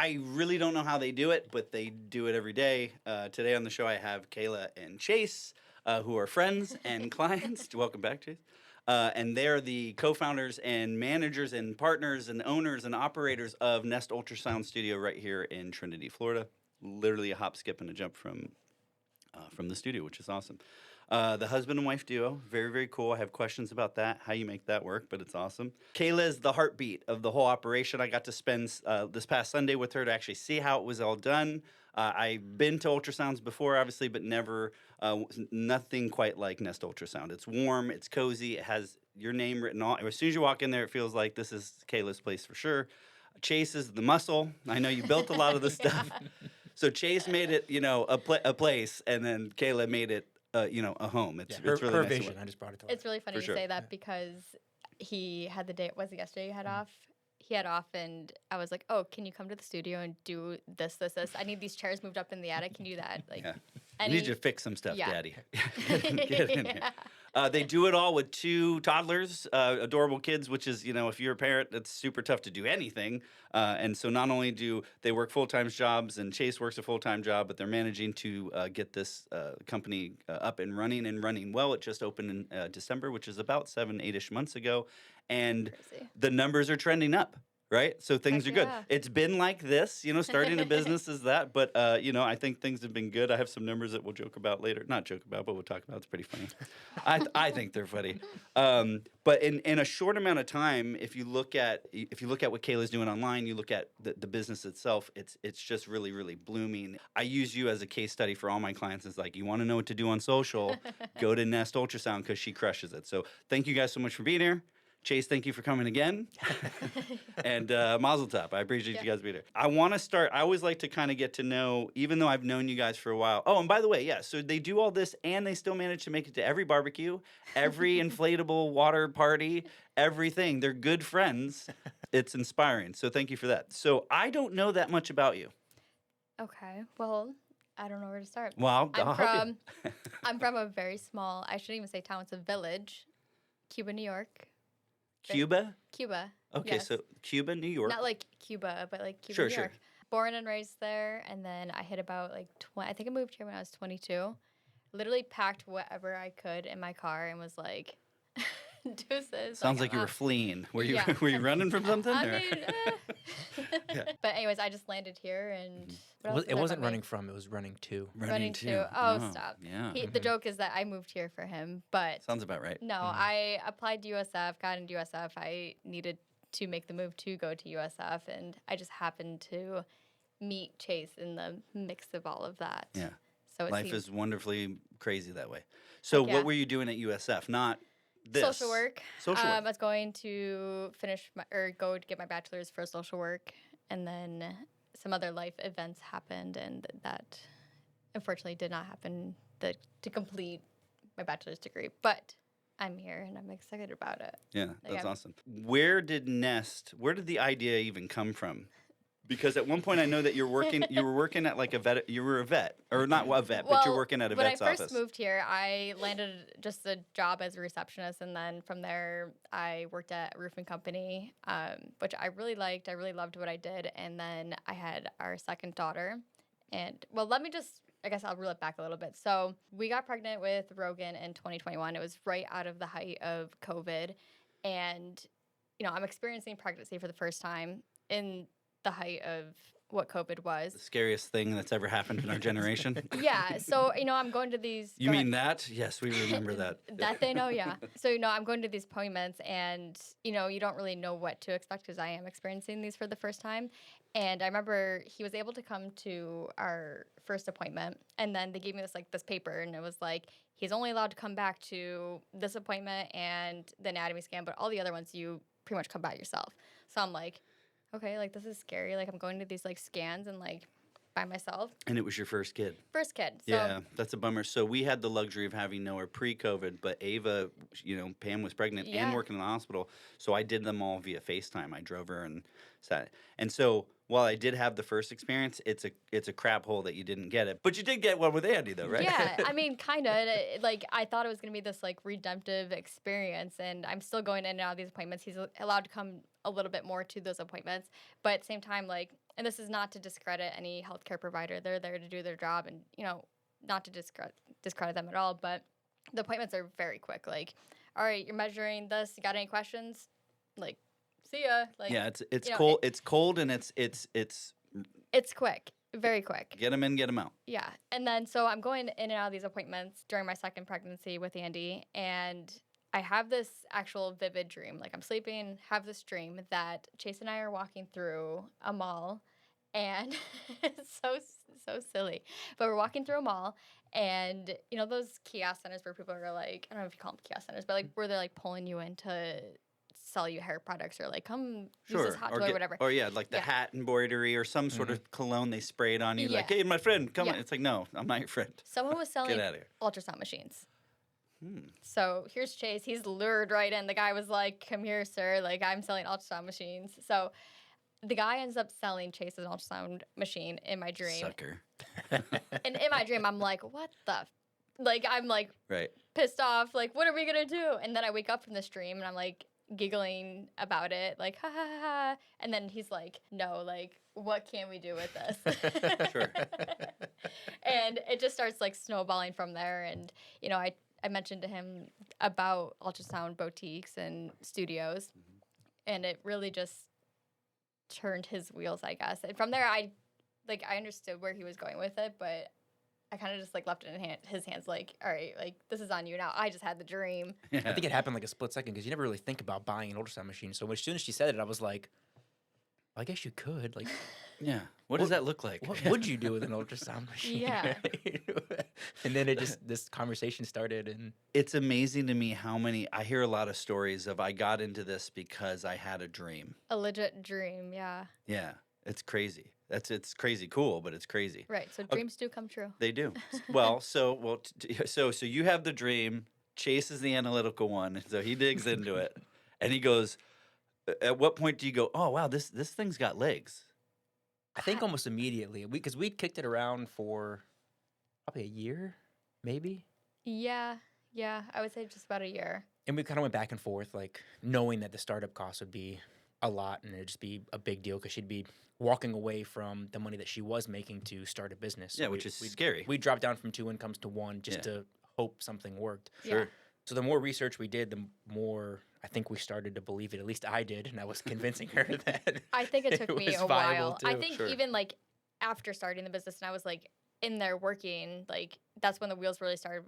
I really don't know how they do it, but they do it every day. Today on the show, I have Kayla and Chase, who are friends and clients. Welcome back, Chase. And they're the co-founders and managers and partners and owners and operators of Nest Ultrasound Studio right here in Trinity, Florida. Literally a hop, skip, and a jump from the studio, which is awesome. The husband and wife duo, very, very cool. I have questions about that, how you make that work, but it's awesome. Kayla is the heartbeat of the whole operation. I got to spend this past Sunday with her to actually see how it was all done. I've been to ultrasounds before, obviously, but never, nothing quite like Nest Ultrasound. It's warm, it's cozy, it has your name written all. As soon as you walk in there, it feels like this is Kayla's place for sure. Chase is the muscle. I know you built a lot of the stuff. So Chase made it, a place, and then Kayla made it, a home. It's really her nice vision. I just brought it to life. It's really funny you say that because he had the day, was it yesterday you had off? He had off, and I was like, oh, can you come to the studio and do this? I need these chairs moved up in the attic. Can you do that? Like, I need you to fix some stuff, Yeah. Daddy. Get in here. They do it all with 2 toddlers, adorable kids, which is, if you're a parent, it's super tough to do anything. And so not only do they work full-time jobs, and Chase works a full-time job, but they're managing to get this company up and running well. It just opened in December, which is about 7-8-ish months ago. And Crazy. the numbers are trending up. Right? So things Heck are good. yeah. It's been like this, starting a business is that. But, I think things have been good. I have some numbers that we'll joke about later. Not joke about, but we'll talk about. It's pretty funny. I think they're funny. But in a short amount of time, if you look at what Kayla's doing online, you look at the business itself, it's just really, really blooming. I use you as a case study for all my clients. It's like, you want to know what to do on social, go to Nest Ultrasound because she crushes it. So thank you guys so much for being here. Chase, thank you for coming again. And Mazel Tov. I appreciate you guys being here. I want to start. I always like to kind of get to know, even though I've known you guys for a while. Oh, and by the way, so they do all this, and they still manage to make it to every barbecue, every inflatable water party, everything. They're good friends. It's inspiring. So thank you for that. So I don't know that much about you. Okay, well, I don't know where to start. Well, I'll help you. I'm from a very small, I shouldn't even say town, it's a village, Cuba, New York. Cuba? Cuba. Okay, yes. so Cuba, New York. Not like Cuba, but like Cuba, Sure, New York. sure. Born and raised there, and then I hit about like 20. I think I moved here when I was 22. Literally packed whatever I could in my car and was like, deuces. Sounds like you were fleeing. Were you Yeah. were you running from something? I or- mean, But anyways, I just landed here, and what else It did I wasn't about me? running from, it was running to. Running too. to. Oh, stop. Yeah. The joke is that I moved here for him, but Sounds about right. no, I applied to USF, got into USF. I needed to make the move to go to USF, and I just happened to meet Chase in the mix of all of that. Yeah. So it Life seemed is wonderfully crazy that way. So Heck yeah. what were you doing at USF? Not this. social work. Social I work. was going to go to get my bachelor's for social work, and then some other life events happened, and that unfortunately did not happen to complete my bachelor's degree. But I'm here, and I'm excited about it. Yeah, Like, that's I'm- awesome. Where did the idea even come from? Because at one point I know that you were working at like a vet, you were a vet, or not a vet, but you're working at a vet's When I first office. moved here, I landed just a job as a receptionist, and then from there, I worked at a roofing company, which I really liked. I really loved what I did, and then I had our second daughter, and I guess I'll reel it back a little bit. So we got pregnant with Rogan in 2021. It was right out of the height of COVID, and I'm experiencing pregnancy for the first time in the height of what COVID was. The scariest thing that's ever happened in our generation. Yeah, so I'm going to these. You mean that? Yes, we remember that. That they know, yeah. So I'm going to these appointments, and you don't really know what to expect because I am experiencing these for the first time. And I remember he was able to come to our first appointment, and then they gave me this paper, and it was like he's only allowed to come back to this appointment and the anatomy scan, but all the other ones you pretty much come back yourself. So I'm like, okay, this is scary. I'm going to these scans and by myself. And it was your first kid. First kid. So Yeah, that's a bummer. So we had the luxury of having Noah pre-COVID, but Ava, Pam was pregnant and Yeah. working in the hospital. So I did them all via FaceTime. I drove her and sat. And so while I did have the first experience, it's a crap hole that you didn't get it. But you did get one with Andy, though, right? Yeah, I mean, kind of. I thought it was going to be this, redemptive experience, and I'm still going in and out of these appointments. He's allowed to come a little bit more to those appointments. But at the same time, and this is not to discredit any healthcare provider. They're there to do their job and, not to discredit them at all, but the appointments are very quick. Like, all right, you're measuring this. You got any questions? Like, see ya. Like, yeah, it's cold. It's cold and it's quick, very quick. get them in, get them out. Yeah. And then so I'm going in and out of these appointments during my second pregnancy with Andy, and I have this actual vivid dream. Like, I'm sleeping, have this dream that Chase and I are walking through a mall, and it's so silly. But we're walking through a mall, and those kiosk centers where people are like, I don't know if you call them kiosk centers, but like where they're like pulling you in to sell you hair products or like come use this hot toy or whatever. Or like the hat embroidery or some sort of cologne they sprayed on you. Like, hey, my friend, come on. It's like, no, I'm not your friend. Someone was selling Get out of here. ultrasound machines. So here's Chase. He's lured right in. The guy was like, come here, sir. Like, I'm selling ultrasound machines. So the guy ends up selling Chase an ultrasound machine in my dream. Sucker. And in my dream, I'm like, what the? Like, I'm like pissed off. Like, what are we going to do? And then I wake up from this dream and I'm like giggling about it. Like, ha ha ha. And then he's like, no, like, what can we do with this? Sure. And it just starts like snowballing from there. And, I mentioned to him about ultrasound boutiques and studios, and it really just turned his wheels, I guess. And from there, I understood where he was going with it, but I kind of just like left it in his hands. Like, all right, like this is on you now. I just had the dream. Yeah. I think it happened like a split second because you never really think about buying an ultrasound machine. So as soon as she said it, I was like, I guess you could. Like, yeah. What does that look like? What would you do with an ultrasound machine? Yeah. And then this conversation started, and it's amazing to me how many I hear a lot of stories of I got into this because I had a dream. A legit dream, yeah. Yeah, it's crazy. It's crazy cool, but it's crazy. Right. So dreams do come true. They do. So you have the dream. Chase is the analytical one, so he digs into it, and he goes. At what point do you go, oh, wow, this thing's got legs? I think almost immediately. Because we kicked it around for probably a year, maybe. Yeah. I would say just about a year. And we kind of went back and forth, like knowing that the startup cost would be a lot and it'd just be a big deal because she'd be walking away from the money that she was making to start a business. Yeah, which is scary. We dropped down from 2 incomes to 1 just to hope something worked. Sure. Yeah. So the more research we did, the more I think we started to believe it. At least I did, and I was convincing her that I think it took me a while. Too. I think even like after starting the business and I was like in there working, like that's when the wheels really started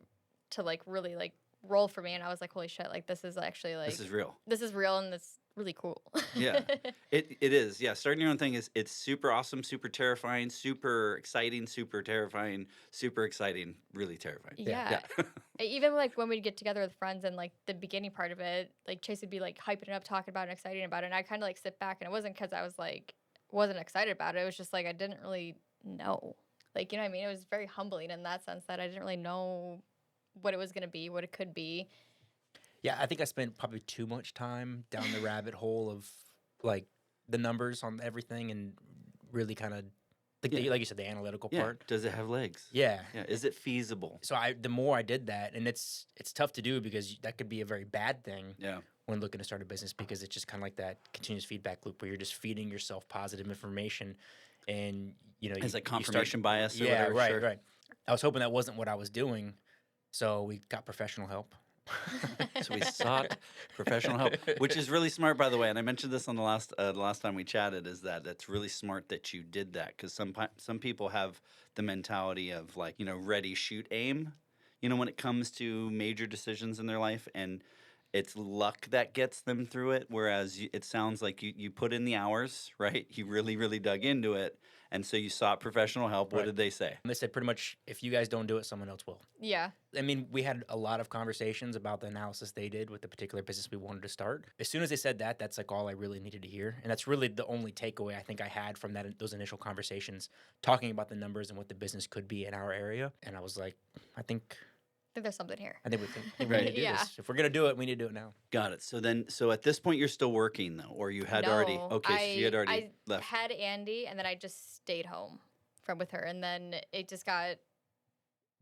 to like really like roll for me, and I was like, holy shit, like this is actually like this is real. This is real, and it's really cool. Yeah, it is. Yeah, starting your own thing it's super awesome, super terrifying, super exciting, super terrifying, super exciting, really terrifying. Yeah. Even like when we'd get together with friends and like the beginning part of it, like Chase would be like hyping it up, talking about it, exciting about it, and I kind of like sit back, and it wasn't because I was like wasn't excited about it. It was just like I didn't really know. Like, you know what I mean? It was very humbling in that sense that I didn't really know what it was going to be, what it could be. Yeah, I think I spent probably too much time down the rabbit hole of like the numbers on everything and really kind of like you said, the analytical part. Does it have legs? Yeah. Is it feasible? So the more I did that, and it's tough to do because that could be a very bad thing. Yeah. When looking to start a business, because it's just kind of like that continuous feedback loop where you're just feeding yourself positive information, and it's like confirmation bias. Or yeah, whatever. right. I was hoping that wasn't what I was doing, so we got professional help. So we sought professional help, which is really smart, by the way. And I mentioned this on the last time we chatted. Is that's really smart that you did that, because some people have the mentality of like ready, shoot, aim. When it comes to major decisions in their life, and it's luck that gets them through it. Whereas it sounds like you put in the hours, right? You really, really dug into it. And so you sought professional help. What Right. did they say? And they said pretty much, if you guys don't do it, someone else will. Yeah. I mean, we had a lot of conversations about the analysis they did with the particular business we wanted to start. As soon as they said that, that's like all I really needed to hear. And that's really the only takeaway I think I had from those initial conversations, talking about the numbers and what the business could be in our area. And I was like, I think there's something here. we need to do Yeah. this. If we're going to do it, we need to do it now. Got it. So at this point, you're still working, though, or you had already? Okay, so you had already left. I had Andy, and then I just stayed home with her. And then it just got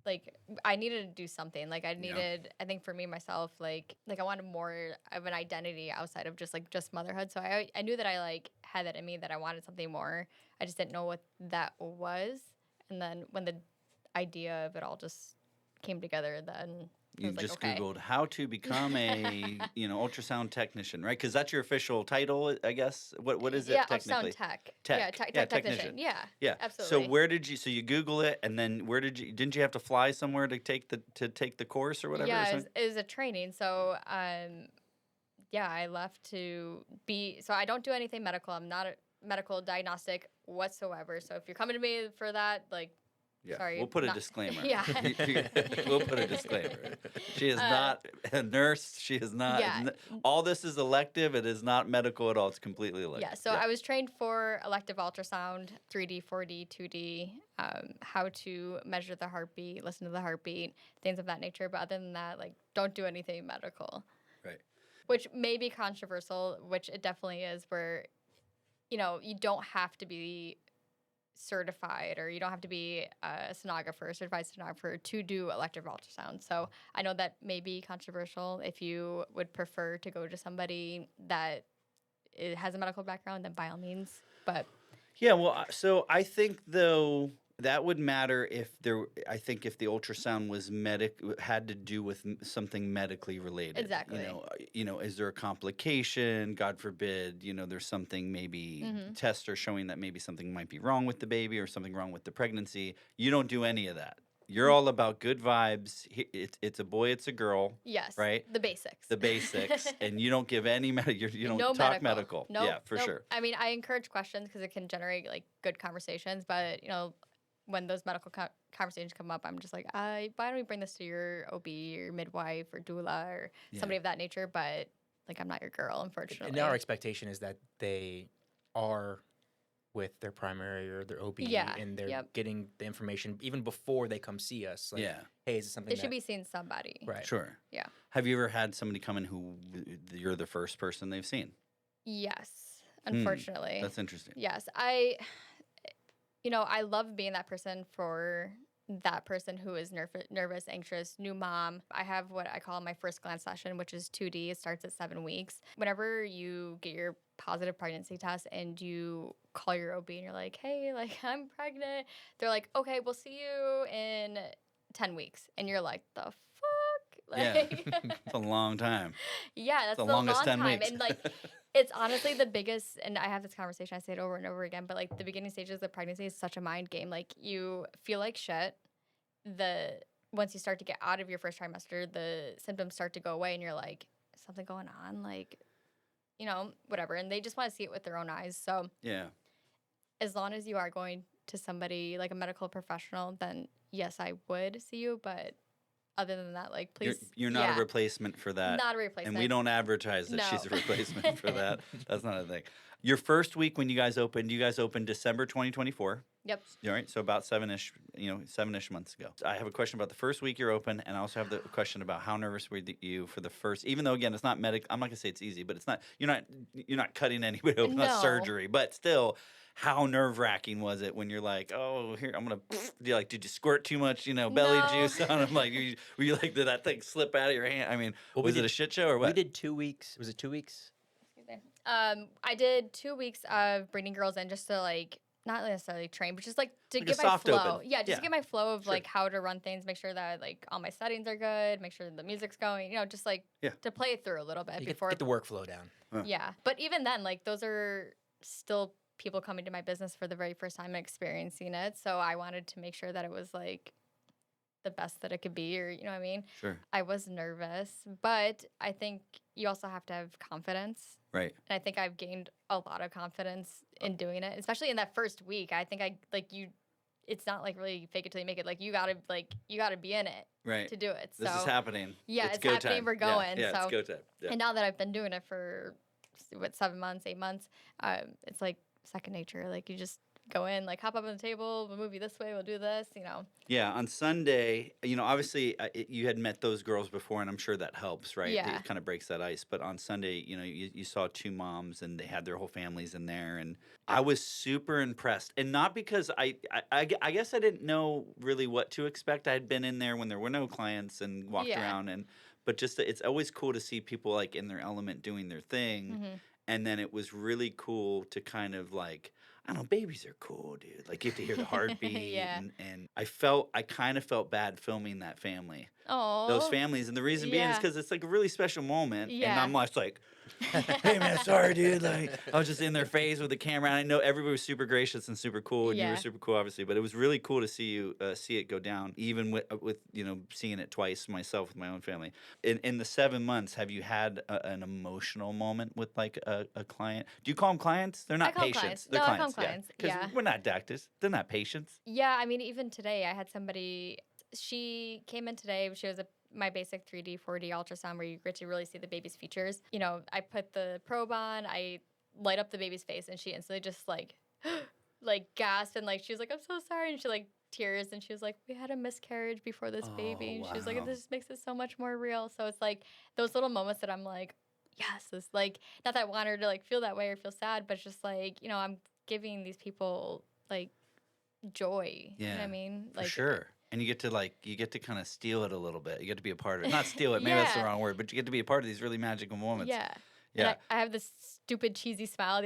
like I needed to do something. Like I needed, I think for me myself, like I wanted more of an identity outside of just motherhood. So I knew that I like had that in me, that I wanted something more. I just didn't know what that was. And then when the idea of it all just came together, then I You was like, just okay. Googled how to become a ultrasound technician, right? Because that's your official title, I guess. What is it Yeah, technically? ultrasound tech. Tech. Yeah, Yeah, technician. technician. Yeah, Yeah. absolutely. So where did you? So you Google it, and then where did you? Didn't you have to fly somewhere to take the course or whatever? Yeah, or it something? was a training. So, yeah, I left to be. So I don't do anything medical. I'm not a medical diagnostic whatsoever. So if you're coming to me for that, like, Yeah, sorry, we'll put a not- disclaimer. Yeah. We'll put a disclaimer. She is not a nurse. She is not. Yeah. All this is elective. It is not medical at all. It's completely elective. Yeah, so I was trained for elective ultrasound, 3D, 4D, 2D, how to measure the heartbeat, listen to the heartbeat, things of that nature. But other than that, like, don't do anything medical. Right. Which may be controversial, which it definitely is, where, you don't have to be certified, or you don't have to be a certified sonographer to do elective ultrasound. So I know that may be controversial. If you would prefer to go to somebody that it has a medical background, then by all means. But Yeah, well, so I think though that would matter if I think if the ultrasound was had to do with something medically related. Exactly. Is there a complication? God forbid, there's something maybe tests are showing that maybe something might be wrong with the baby or something wrong with the pregnancy. You don't do any of that. You're all about good vibes. It's a boy, it's a girl. yes, right? the basics. The basics, and you don't give any you don't No talk medical. Nope, Yeah, for nope. sure. I mean, I encourage questions because it can generate like good conversations. But when those medical conversations come up, I'm just like, why don't we bring this to your OB, your midwife, or doula, or somebody of that nature? But like, I'm not your girl, unfortunately. And our expectation is that they are with their primary or their OB, and they're getting the information even before they come see us. Like, hey, is this something they should be seeing somebody? Right. Sure. Yeah. Have you ever had somebody come in who you're the first person they've seen? Yes, unfortunately. That's interesting. Yes, I love being that person for that person who is nervous, anxious, new mom. I have what I call my first glance session, which is 2D. It starts at 7 weeks. Whenever you get your positive pregnancy test and you call your OB and you're like, hey, like, I'm pregnant. They're like, okay, we'll see you in 10 weeks. And you're like, the fuck? Like, It's a long time. Yeah, that's the longest long 10 time. weeks. And like, it's honestly the biggest, and I have this conversation, I say it over and over again, but like the beginning stages of pregnancy is such a mind game. Like, you feel like shit. Once you start to get out of your first trimester, the symptoms start to go away and you're like, is something going on? Like, whatever. And they just want to see it with their own eyes. So yeah, as long as you are going to somebody like a medical professional, then yes, I would see you. But other than that, like, please. You're not a replacement for that. Not a replacement. And we don't advertise that she's a No. replacement for that. That's not a thing. Your first week when you guys opened December 2024. Yep. All right, so about 7-ish months ago. I have a question about the first week you're open, and I also have the question about how nervous were you for the first. Even though again, it's not medical. I'm not gonna say it's easy, but it's not. You're not cutting anybody open. Not No. surgery, but still. How nerve-wracking was it when you're like, oh, here, I'm going to, did you squirt too much, belly No. juice on them? Like, were you like, did that thing slip out of your hand? I mean, was it a shit show or what? We did 2 weeks. Was it 2 weeks? I did 2 weeks of bringing girls in just to like, not necessarily train, but just like to Like a get my soft flow. open. Yeah, just to get my flow of Sure. like how to run things, make sure that like all my settings are good, make sure the music's going, just like Yeah. to play it through a little bit You before. get the workflow down. Yeah, but even then, like, those are still people coming to my business for the very first time and experiencing it. So I wanted to make sure that it was like the best that it could be, or you know what I mean? Sure. I was nervous, but I think you also have to have confidence. Right. And I think I've gained a lot of confidence in doing it, especially in that first week. I think it's not like really fake it till you make it. Like you gotta be in it Right. to do it. So This is happening. yeah, it's go happening. time. We're going. Yeah, so it's go time. Yeah. and now that I've been doing it for 7 months, 8 months, it's like second nature. Like you just go in, like hop up on the table, we'll move you this way, we'll do this, you know. Yeah, on Sunday, obviously you had met those girls before, and I'm sure that helps, right? Yeah. It kind of breaks that ice. But on Sunday, you saw two moms, and they had their whole families in there, and I was super impressed. And not because I guess I didn't know really what to expect. I had been in there when there were no clients and walked around, but just it's always cool to see people like in their element doing their thing. And then it was really cool to kind of like, I don't know, babies are cool, dude. Like you have to hear the heartbeat. And I kind of felt bad filming that family. Oh. Those families. And the reason being is because it's like a really special moment. Yeah. And I'm like, hey man, sorry, dude. Like I was just in their face with the camera. And I know everybody was super gracious and super cool. And you were super cool, obviously. But it was really cool to see it go down, even with seeing it twice myself with my own family. In the 7 months, have you had an emotional moment with like a client? Do you call them clients? They're not patients. Clients. They're no, clients. I call them clients. Because we're not doctors. They're not patients. Yeah, I mean, even today, I had somebody. She came in today. She was my basic 3D, 4D ultrasound where you get to really see the baby's features. I put the probe on, I light up the baby's face, and she instantly just like gasped, and like she was like, I'm so sorry, and she like tears, and she was like, we had a miscarriage before this baby, and she was like, this makes it so much more real. So it's like those little moments that I'm like, yes, it's like, not that I want her to like feel that way or feel sad, but it's just like, I'm giving these people like joy. Yeah, you know what I mean? Like, for sure. And you get to kind of steal it a little bit. You get to be a part of it. Not steal it, maybe that's the wrong word, but you get to be a part of these really magical moments. Yeah. And I have this stupid cheesy smile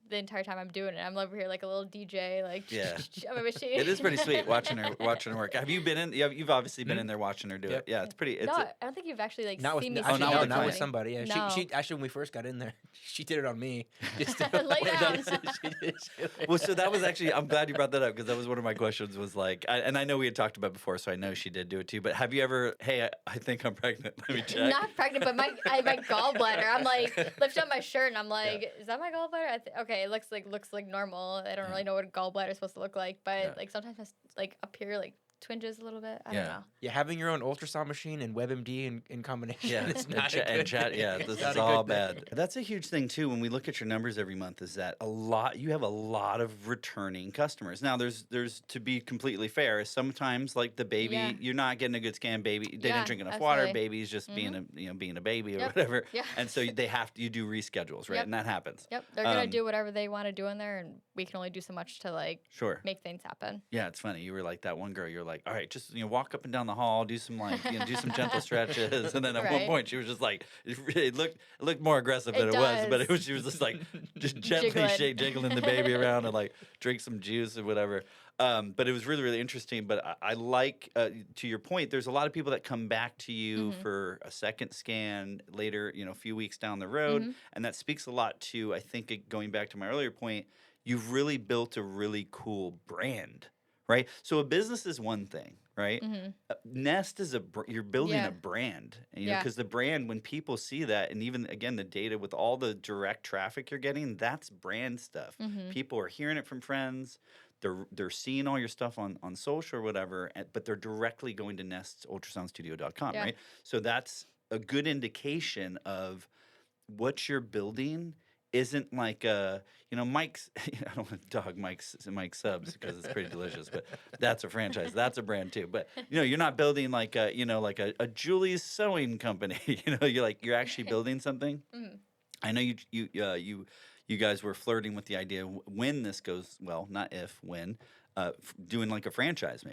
the entire time I'm doing it. I'm over here like a little DJ, like on my machine. It is pretty sweet watching her work. Have you been in? You've obviously been in there watching her do it. Yeah, it's pretty. No, I don't think you've actually like not seen with, me. not with somebody. Yeah, No. she actually when we first got in there, she did it on me. Just Lay down. Well, so that was actually. I'm glad you brought that up because that was one of my questions. Was like, and I know we had talked about it before, so I know she did do it too. But have you ever? Hey, I think I'm pregnant. Let me check. Not pregnant, but my gallbladder. I'm like lift up my shirt and I'm like, is that my gallbladder? Okay, it looks like normal. I don't really know what a gallbladder is supposed to look like, but like sometimes it's like up here like twinges a little bit. I don't know. Yeah, having your own ultrasound machine and WebMD in combination. Yeah, it's not and chat. Yeah, this is all bad. That's a huge thing too. When we look at your numbers every month, is that you have a lot of returning customers. Now, there's to be completely fair, sometimes like the baby, you're not getting a good scan. Baby, they didn't drink enough water. Baby's just being a baby or whatever. Yeah. And so you do reschedules, right? And that happens. Yep, they're gonna do whatever they want to do in there, and we can only do so much to like make things happen. Yeah, it's funny. You were like that one girl. You're like, all right, just walk up and down the hall, do some like do some gentle stretches, and then at one point she was just like, it looked more aggressive than it was, but she was just like just gently jiggling the baby around and like drink some juice or whatever. But it was really, really interesting. But I like, to your point, there's a lot of people that come back to you for a second scan later, a few weeks down the road, and that speaks a lot to, I think, going back to my earlier point, you've really built a really cool brand. Right, so a business is one thing, right? Nest is you're building a brand, because the brand, when people see that, and even again the data with all the direct traffic you're getting, that's brand stuff. People are hearing it from friends, they're seeing all your stuff on social or whatever, but they're directly going to nestultrasoundstudio.com, right? So that's a good indication of what you're building. Isn't like Mike's. I don't want to dog Mike's subs because it's pretty delicious, but that's a franchise. That's a brand too. But you're not building like a a Julie's sewing company. You're actually building something. I know you guys were flirting with the idea when this goes well, not if, when, doing like a franchise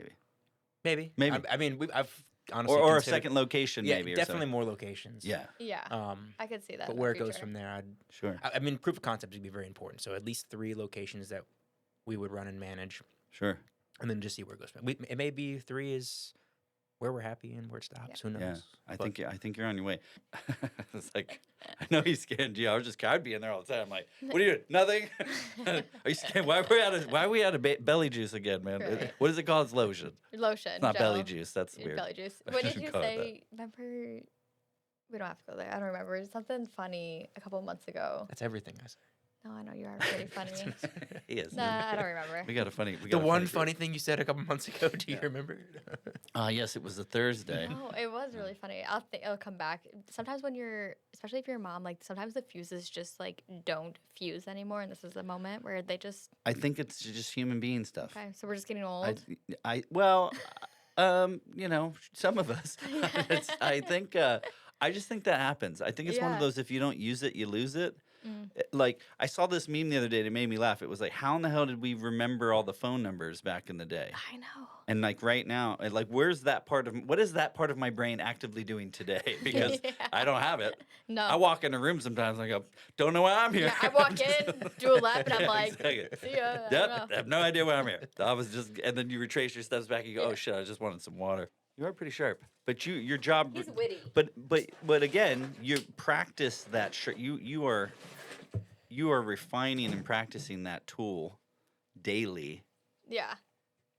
maybe. I mean, I've honestly or a second location, yeah, maybe. Or definitely more locations. Yeah. I could see that. But where it goes from there, sure. I mean, proof of concept would be very important. So at least 3 locations that we would run and manage. Sure. And then just see where it goes. It may be 3 is where we're happy and where it stops. Who knows? Yeah, I think you're on your way. It's like, I know he's scanned you. I'd be in there all the time. I'm like, what are you doing? Nothing. Are you scanned? Why are we out of belly juice again, man? Right. What is it called? It's lotion. Lotion. It's not Joe. belly juice. That's weird. Belly juice. What did you say? Remember? We don't have to go there. I don't remember. Something funny a couple of months ago. That's everything I say. No, I know you are pretty funny. He is. Nah, I don't remember. We got a funny. The one funny thing you said a couple months ago. Do you remember? Yes, it was a Thursday. No, it was really funny. It'll come back. Sometimes when you're, especially if you're a mom, like sometimes the fuses just like don't fuse anymore, and this is the moment where they just. I think it's just human being stuff. Okay, so we're just getting old. Some of us. I think. I just think that happens. I think it's one of Yeah. those. If you don't use it, you lose it. Mm. Like I saw this meme the other day. It made me laugh. It was like, how in the hell did we remember all the phone numbers back in the day? I know. And like right now, like what is that part of my brain actively doing today? Because Yeah. I don't have it. No. I walk in a room sometimes and I go, don't know why I'm here. Yeah, I walk in, do a lap, and I'm Yeah, like, exactly. see ya. I don't Yep, know. I have no idea why I'm here. I was just, and then you retrace your steps back and you go, oh shit, I just wanted some water. You are pretty sharp, but your job. He's witty. But again, you practice that. You are refining and practicing that tool daily, Yeah.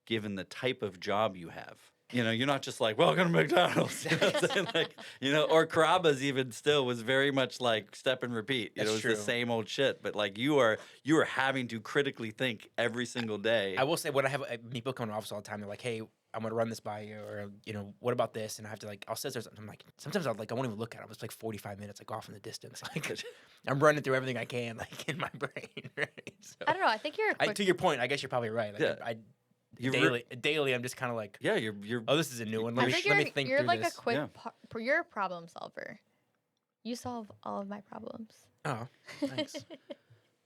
given the type of job you have. You're not just like, welcome to McDonald's. You know what I'm saying? Like, or Carrabba's even still was very much like step and repeat. That's It's true. the same old shit. But like you are having to critically think every single day. I will say when I have people come to the office all the time, they're like, "Hey, I'm gonna run this by you," or what about this? And I have to I'll say something. I'm like, sometimes I won't even look at it. It's like 45 minutes, off in the distance. Like I'm running through everything I can, in my brain. Right? So, I don't know. I think you're a quick. to your point, I guess you're probably right. Yeah. Daily, I'm just kind of like, Yeah, you're. oh, this is a new one. I Let think me think you're through like this. a quick. Yeah. You're a problem solver. You solve all of my problems. Oh, thanks.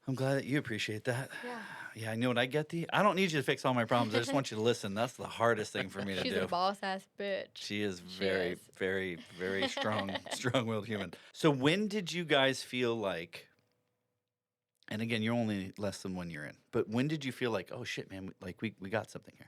I'm glad that you appreciate that. Yeah. Yeah, I know what I get. I don't need you to fix all my problems. I just want you to listen. That's the hardest thing for me to She's do. a boss ass bitch. She is She very, is. very, very strong-willed human. So when did you guys feel like? And again, you're only less than 1 year in. But when did you feel like, oh shit, man, we got something here?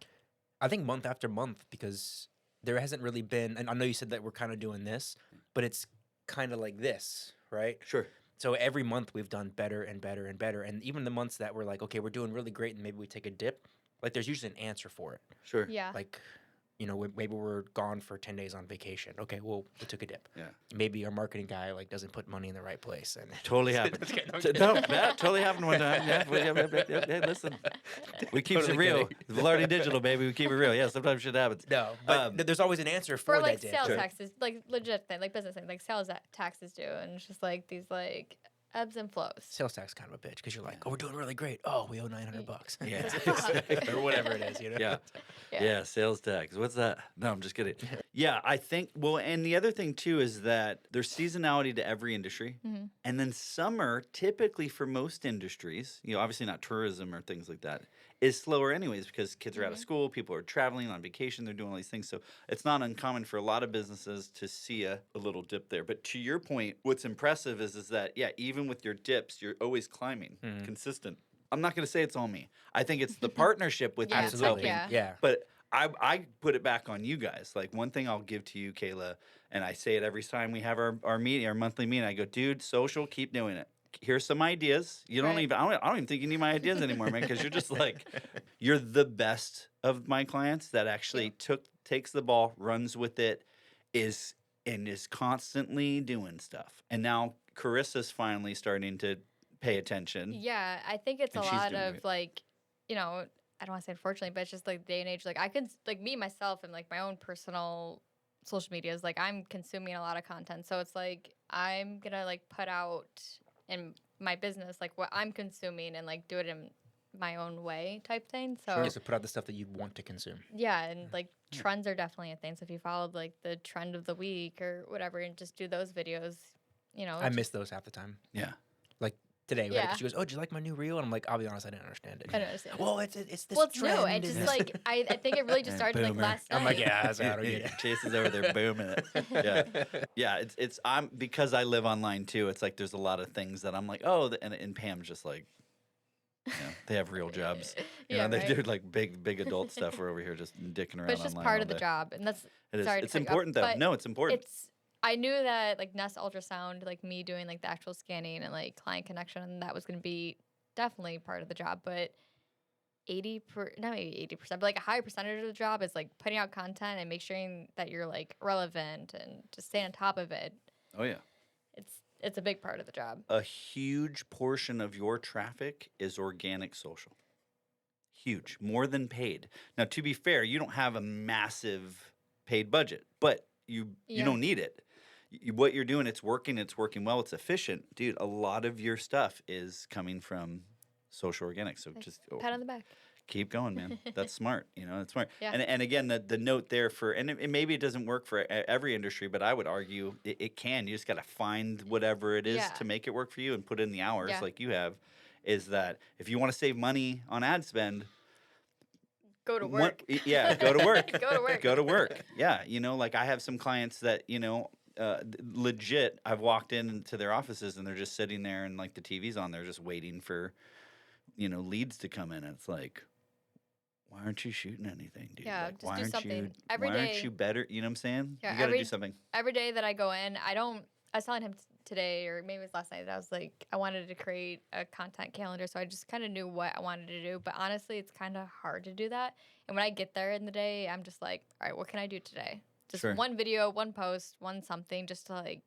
I think month after month, because there hasn't really been, and I know you said that we're kind of doing this, but it's kind of like this, right? Sure. So every month we've done better and better and better. And even the months that we're like, okay, we're doing really great and maybe we take a dip, there's usually an answer for it. Sure. Yeah. Maybe we're gone for 10 days on vacation. Okay, well, we took a dip. Yeah. Maybe our marketing guy doesn't put money in the right place. And Totally happened. Okay, No, that totally happened one time. Yeah, hey, listen, we keep Totally it real. kidding. Vilardi Digital, baby, we keep it real. Yeah, sometimes shit happens. No, but there's always an answer for For that like dip. sales Sure. taxes, like legit thing, like business thing, like sales taxes do, and it's just like these like ebbs and flows. Sales tax is kind of a bitch because you're like, oh, we're doing really great. Oh, we owe $900. Yeah. or whatever it is, Yeah. Yeah, sales tax. What's that? No, I'm just kidding. Yeah, I think, well, and the other thing too is that there's seasonality to every industry. Mm-hmm. And then summer, typically for most industries, obviously not tourism or things like that, is slower anyways because kids are out of school, people are traveling on vacation, they're doing all these things. So it's not uncommon for a lot of businesses to see a little dip there. But to your point, what's impressive is that, yeah, even with your dips, you're always climbing, consistent. I'm not going to say it's all me. I think it's the partnership with you Yeah, that's heck helping. yeah. But I put it back on you guys. Like one thing I'll give to you, Kayla, and I say it every time we have our meeting, our monthly meeting. I go, dude, social, keep doing it. Here's some ideas. You don't Right. even. I don't even think you need my ideas anymore, man. Because you're just like, you're the best of my clients that actually takes the ball, runs with it, is constantly doing stuff. And now Carissa's finally starting to pay attention. Yeah, I think it's And a she's lot doing of great. like, I don't want to say unfortunately, but it's just like day and age. Like I can, like me myself and like my own personal social medias, like I'm consuming a lot of content. So it's like I'm gonna like put out in my business like what I'm consuming and like do it in my own way type thing. So Just to put out the stuff that you want to consume. yeah, and like trends are definitely a thing. So if you followed like the trend of the week or whatever and just do those videos, I miss those half the time. Yeah. Like today, right? Yeah. 'Cause she goes, "Oh, do you like my new reel?" And I'm like, "I'll be honest, I didn't understand it." I don't understand. Well, it's this Well, it's trend. new. It and just this- like I think it really just started like Boomer. last night. I'm like, yeah, that's how I don't get it. Chase is over there booming it. Yeah, yeah. I'm because I live online too. It's like there's a lot of things that I'm like, oh, and Pam's just like, they have real jobs. Yeah, They right. do like big adult stuff. We're over here just dicking around. But it's just online part all of the day. job, and that's It is. sorry to It's cut you off, important though. but No, it's important. I knew that like Nest Ultrasound, like me doing like the actual scanning and like client connection, and that was going to be definitely part of the job. But not maybe 80%, but like a high percentage of the job is like putting out content and make sure that you're like relevant and just stay on top of it. Oh yeah. it's a big part of the job. A huge portion of your traffic is organic social. Huge, more than paid. Now, to be fair, you don't have a massive paid budget, but you don't need it. What you're doing, it's working well, it's efficient. Dude, a lot of your stuff is coming from social organic. So just Pat on the back. keep going, man. That's smart. That's smart. Yeah. And again, the note there and maybe it doesn't work for every industry, but I would argue it can. You just got to find whatever it is to make it work for you and put in the hours like you have. Is that if you want to save money on ad spend, go to work. Go to work. Go to work. Go to work. Yeah, like I have some clients that legit. I've walked into their offices and they're just sitting there and like the TV's on. They're just waiting for leads to come in. And it's like, why aren't you shooting anything, dude? Yeah, like, just do something. Every why day, aren't you better? You know what I'm saying? Yeah, you got to do something. Every day that I go in, I was telling him today, or maybe it was last night, that I was like, I wanted to create a content calendar, so I just kind of knew what I wanted to do. But honestly, it's kind of hard to do that. And when I get there in the day, I'm just like, all right, what can I do today? Just one video, one post, one something, just to like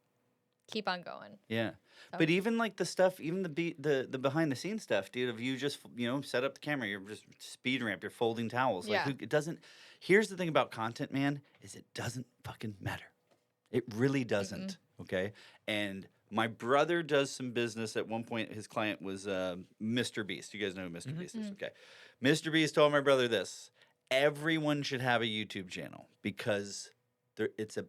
keep on going. Yeah. So. But even like the stuff, even the behind the scenes stuff, dude, of you just, set up the camera, you're just speed ramp, you're folding towels. Like it doesn't, here's the thing about content, man, is it doesn't fucking matter. It really doesn't. Mm-hmm. Okay. And my brother does some business. At one point, his client was Mr. Beast. You guys know who Mr. Beast is. Okay. Mr. Beast told my brother this. Everyone should have a YouTube channel because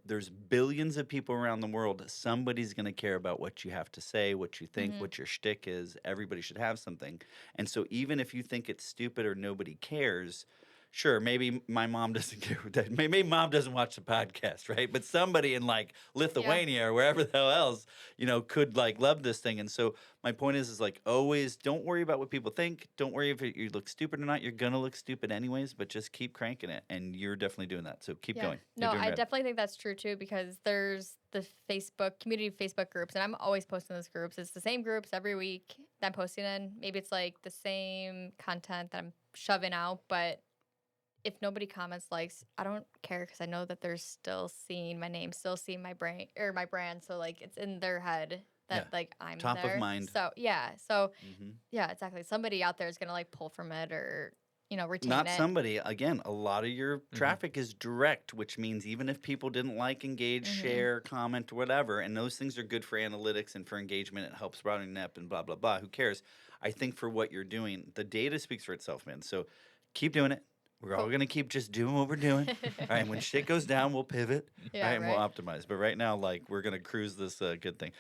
there's billions of people around the world. Somebody's going to care about what you have to say, what you think, what your shtick is. Everybody should have something. And so even if you think it's stupid or nobody cares, sure, maybe my mom doesn't care. Maybe mom doesn't watch the podcast, right? But somebody in like Lithuania or wherever the hell else, could like love this thing. And so my point is like always don't worry about what people think. Don't worry if you look stupid or not. You're gonna look stupid anyways. But just keep cranking it, and you're definitely doing that. So keep going. No, I definitely think that's true too because there's the community Facebook groups, and I'm always posting those groups. It's the same groups every week that I'm posting in. Maybe it's like the same content that I'm shoving out, but if nobody comments, likes, I don't care because I know that they're still seeing my name, still seeing my brand. So like it's in their head that like I'm top there. of mind. So yeah, exactly. Somebody out there is gonna like pull from it or retain Not it. Somebody. Again, a lot of your traffic is direct, which means even if people didn't like, engage, share, comment, or whatever, and those things are good for analytics and for engagement. It helps broadening up and blah blah blah. Who cares? I think for what you're doing, the data speaks for itself, man. So keep doing it. We're all going to keep just doing what we're doing. All right, when shit goes down, we'll pivot. And we'll optimize. But right now, like, we're going to cruise this good thing.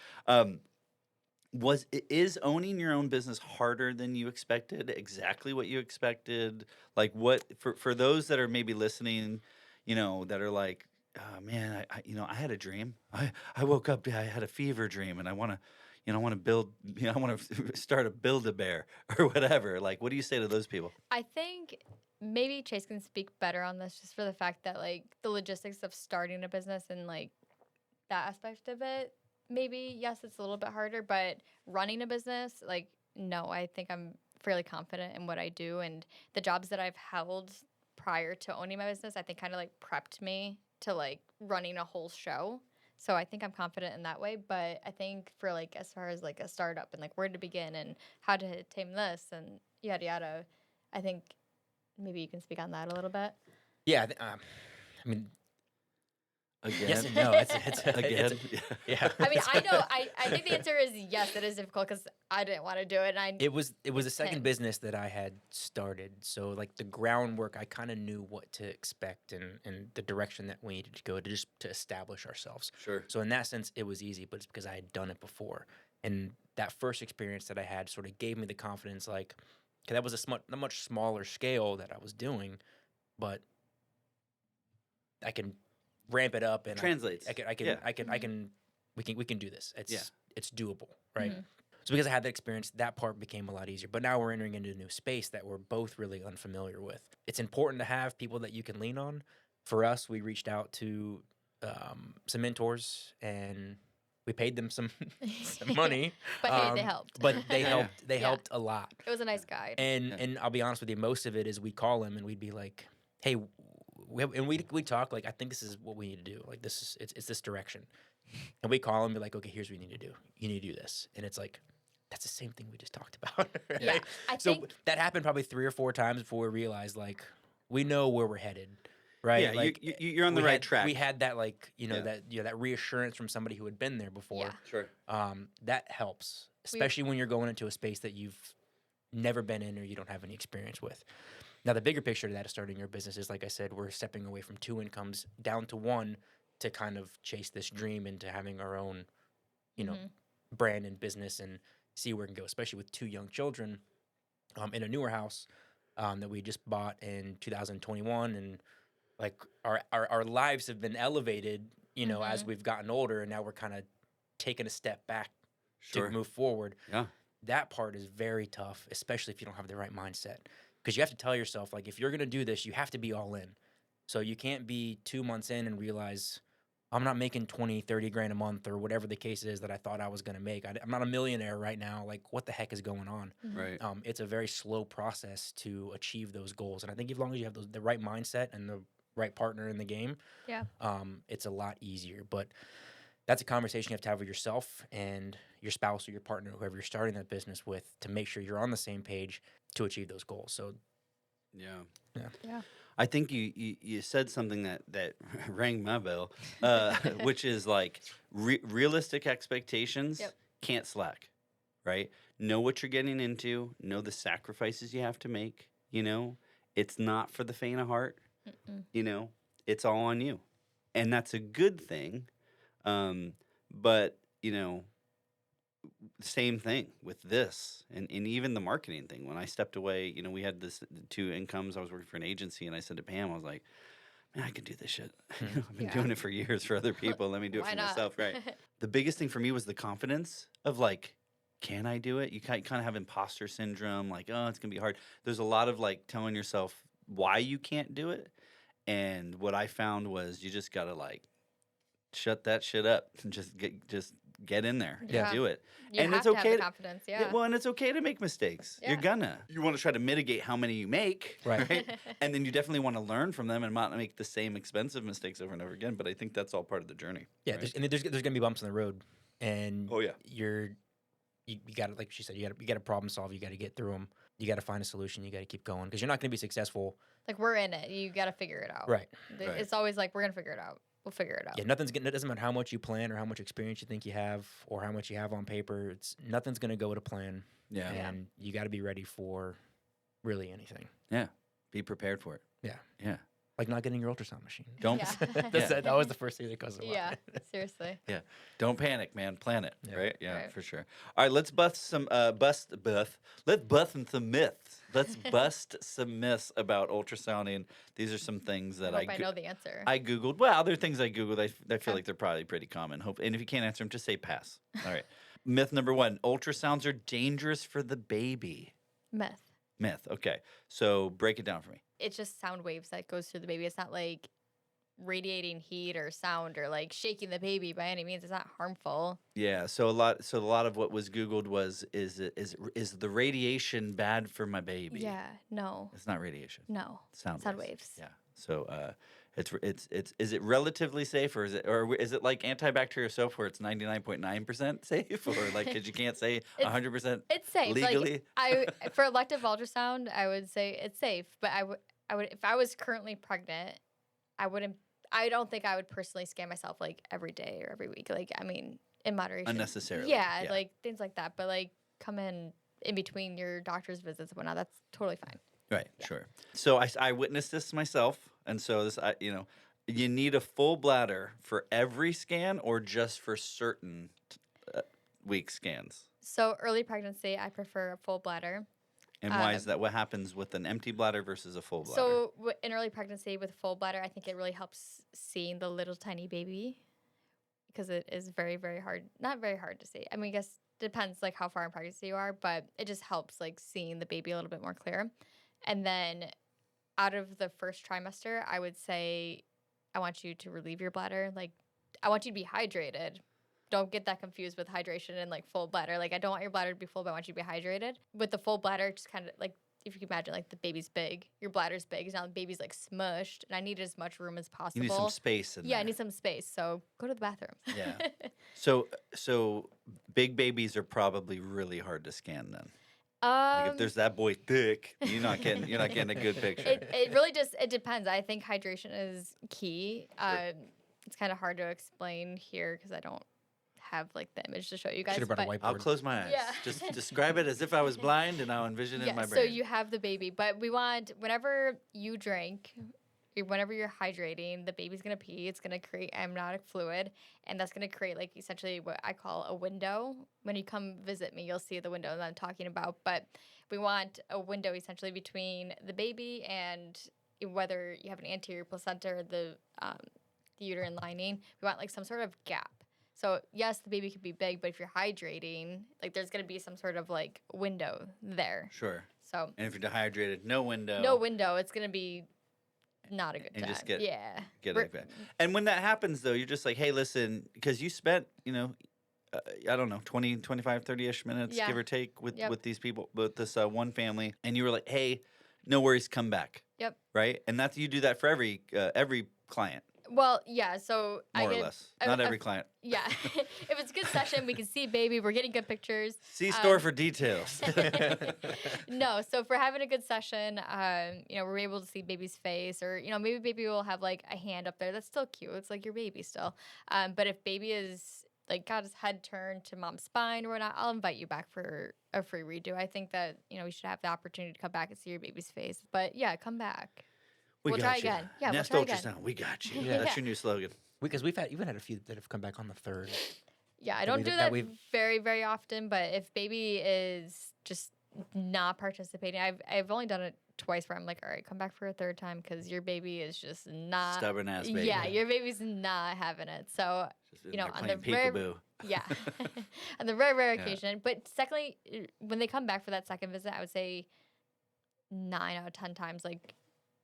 Is owning your own business harder than you expected? Exactly what you expected? Like, what, for those that are maybe listening, that are like, oh, man, I had a dream. I woke up, I had a fever dream, and I want to, I want to build, I want to start a Build-A-Bear or whatever. Like, what do you say to those people? I think maybe Chase can speak better on this just for the fact that, like, the logistics of starting a business and, like, that aspect of it, maybe, yes, it's a little bit harder, but running a business, like, no, I think I'm fairly confident in what I do. And the jobs that I've held prior to owning my business, I think kind of, like, prepped me to, like, running a whole show. So I think I'm confident in that way. But I think for, like, as far as, like, a startup and, like, where to begin and how to tame this and yada, yada, I think maybe you can speak on that a little bit. Yeah, I mean, again, yes and no. Again, yeah. I mean, I know. I think the answer is yes. It is difficult because I didn't want to do it. And it was the second business that I had started, so like the groundwork, I kind of knew what to expect and the direction that we needed to go to establish ourselves. Sure. So in that sense, it was easy, but it's because I had done it before, and that first experience that I had sort of gave me the confidence, like. Because that was a much smaller scale that I was doing, but I can ramp it up and translates. We can do this. It's doable, right? Mm-hmm. So because I had that experience, that part became a lot easier. But now we're entering into a new space that we're both really unfamiliar with. It's important to have people that you can lean on. For us, we reached out to some mentors and we paid them some money, but hey, they helped. But they helped. They helped a lot. It was a nice guide. And I'll be honest with you, most of it is we'd call him and we'd be like, "Hey, we talk like, I think this is what we need to do. Like it's this direction, and we call him and be like, okay, here's what you need to do. You need to do this, and it's like, that's the same thing we just talked about. Right? Yeah, I So think that happened probably 3 or 4 times before we realized like we know where we're headed. Right. Yeah, like you're on the right track. We had that like, Yeah. that reassurance from somebody who had been there before. Yeah. Sure. That helps, especially when you're going into a space that you've never been in or you don't have any experience with. Now, the bigger picture to that of starting your business is, like I said, we're stepping away from 2 incomes down to 1 to kind of chase this dream into having our own, brand and business and see where it can go, especially with 2 young children in a newer house that we just bought in 2021. And like our lives have been elevated, as we've gotten older, and now we're kind of taking a step back Sure. to move forward. Yeah. That part is very tough, especially if you don't have the right mindset. Because you have to tell yourself, like, if you're going to do this, you have to be all in. So you can't be 2 months in and realize, I'm not making 20, 30 grand a month or whatever the case is that I thought I was going to make. I'm not a millionaire right now. Like, what the heck is going on? Right. It's a very slow process to achieve those goals. And I think as long as you have the right mindset and the right partner in the game, it's a lot easier. But that's a conversation you have to have with yourself and your spouse or your partner, whoever you're starting that business with, to make sure you're on the same page to achieve those goals. So, Yeah. I think you said something that rang my bell, which is like realistic expectations. Yep. Can't slack, right? Know what you're getting into. Know the sacrifices you have to make. It's not for the faint of heart. It's all on you, and that's a good thing. But same thing with this and even the marketing thing. When I stepped away, we had this 2 incomes. I was working for an agency, and I said to Pam, I was like, man, I can do this shit. I've been doing it for years for other people. Let me do it Why for not? myself. Right. The biggest thing for me was the confidence of like, can I do it? You kind of have imposter syndrome. Like, oh, it's going to be hard. There's a lot of like telling yourself why you can't do it. And what I found was you just got to like shut that shit up and just get in there Yeah. and do it. You And have it's to okay have to- the confidence. Yeah. Well, and it's okay to make mistakes. You're Yeah. gonna. You want to try to mitigate how many you make, Right. And then you definitely want to learn from them and not make the same expensive mistakes over and over again. But I think that's all part of the journey. yeah, right? there's going to be bumps in the road. And Oh, yeah. you got to, like she said, you got to problem solve. You got to get through them. You got to find a solution. You got to keep going because you're not going to be successful. Like, we're in it. You got to figure it out. Right. Right. It's always like, we're going to figure it out. We'll figure it out. Yeah, it doesn't matter how much you plan or how much experience you think you have or how much you have on paper. Nothing's going to go to plan. Yeah. And you got to be ready for really anything. Yeah. Be prepared for it. Yeah. Yeah. Like not getting your ultrasound machine. Don't Yeah. That was the first thing that comes to mind. Yeah, seriously. don't panic, man. Plan it. Yeah. Right? Yeah, Right. for sure. All right, let's bust some Let's bust some myths. Let's bust some myths about ultrasounding. These are some things that I hope I know the answer. I Googled. Well, there are things I Googled. I feel like they're probably pretty common. And if you can't answer them, just say pass. All right. Myth number 1, ultrasounds are dangerous for the baby. Myth. Okay. So break it down for me. It's just sound waves that goes through the baby. It's not like radiating heat or sound or like shaking the baby by any means. It's not harmful. Yeah. So a lot of what was Googled was is the radiation bad for my baby? Yeah, no. It's not radiation. No. Sound waves. Yeah. So it's is it relatively safe or is it like antibacterial soap where it's 99.9% safe or like because you can't say 100% It's safe. legally? Like for elective ultrasound, I would say it's safe, but I would if I was currently pregnant, I don't think I would personally scan myself like every day or every week. Like, I mean, in moderation. Unnecessarily. Yeah, like things like that. But like come in between your doctor's visits and whatnot, that's totally fine. Right, sure. So I witnessed this myself, and so you need a full bladder for every scan or just for certain week scans. So early pregnancy, I prefer a full bladder. And why is that? What happens with an empty bladder versus a full bladder? So in early pregnancy with a full bladder, I think it really helps seeing the little tiny baby because it is very, very hard. Not very hard to see. I mean, I guess depends like how far in pregnancy you are, but it just helps like seeing the baby a little bit more clear. And then out of the first trimester, I would say I want you to relieve your bladder. Like, I want you to be hydrated. Don't get that confused with hydration and like full bladder. Like, I don't want your bladder to be full, but I want you to be hydrated. With the full bladder, just kind of like if you can imagine, like the baby's big, your bladder's big, now the baby's like smushed, and I need as much room as possible. You need some space in Yeah, there. I need some space. So go to the bathroom. Yeah. So big babies are probably really hard to scan then. Like if there's that boy thick, you're not getting a good picture. It really just it depends. I think hydration is key. Sure. It's kind of hard to explain here because I don't have like the image to show you guys. Should have brought a but- whiteboard. I'll close my eyes. Yeah. Just describe it as if I was blind and I'll envision it in my So brain. you have the baby, but we want whenever you drink, whenever you're hydrating, the baby's gonna pee. It's gonna create amniotic fluid, and that's gonna create like essentially what I call a window. When you come visit me, you'll see the window that I'm talking about. But we want a window essentially between the baby and whether you have an anterior placenta or the uterine lining. We want like some sort of gap. So yes, the baby could be big, but if you're hydrating, like there's gonna be some sort of like window there. Sure. So And if you're dehydrated, no window. no window, it's gonna be not a good And time. just get We're- like that. And when that happens, though, you're just like, hey, listen, because you spent, I don't know, 20, 25, 30-ish minutes, Yeah. give or take, with Yep. these people, with this one family, and you were like, hey, no worries, come back. Yep. Right? And that's you do that for every client, Well, yeah. So more I or get less. Not every I've- client. yeah. If it's a good session, we can see baby. We're getting good pictures. See store for details. No, so if we're having a good session, we're able to see baby's face, or maybe baby will have like a hand up there. That's still cute. It's like your baby still. But if baby is like got his head turned to mom's spine or whatnot, I'll invite you back for a free redo. I think that we should have the opportunity to come back and see your baby's face. But yeah, come back. We'll got try you. again. Yeah, Nest we'll try Ultrasound, again. we got you. Yeah. That's your new slogan. Because we've even had a few that have come back on the third. Yeah, I that don't we've- do that that we've- very, very often, but if baby is just not participating, I've only done it twice where I'm like, all right, come back for a third time because your baby is just not. Stubborn ass baby. Yeah, your baby's not having it. So, Just in you know, there on the playing rare- peekaboo. yeah, on the very rare Yeah. occasion. But secondly, when they come back for that second visit, I would say 9 out of 10 times, like,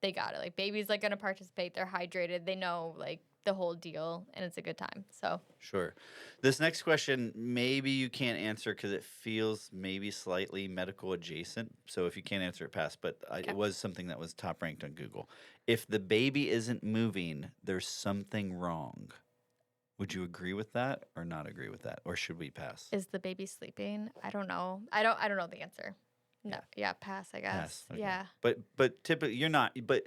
they got it. Like, baby's like going to participate. They're hydrated. They know, like, the whole deal, and it's a good time. So, Sure. This next question, maybe you can't answer because it feels maybe slightly medical adjacent. So if you can't answer it, pass. But Okay. it was something that was top ranked on Google. If the baby isn't moving, there's something wrong. Would you agree with that or not agree with that? Or should we pass? is the baby sleeping? I don't know. I don't know the answer. No. Yeah, pass, I guess. Pass, okay. Yeah. But typically you're not. But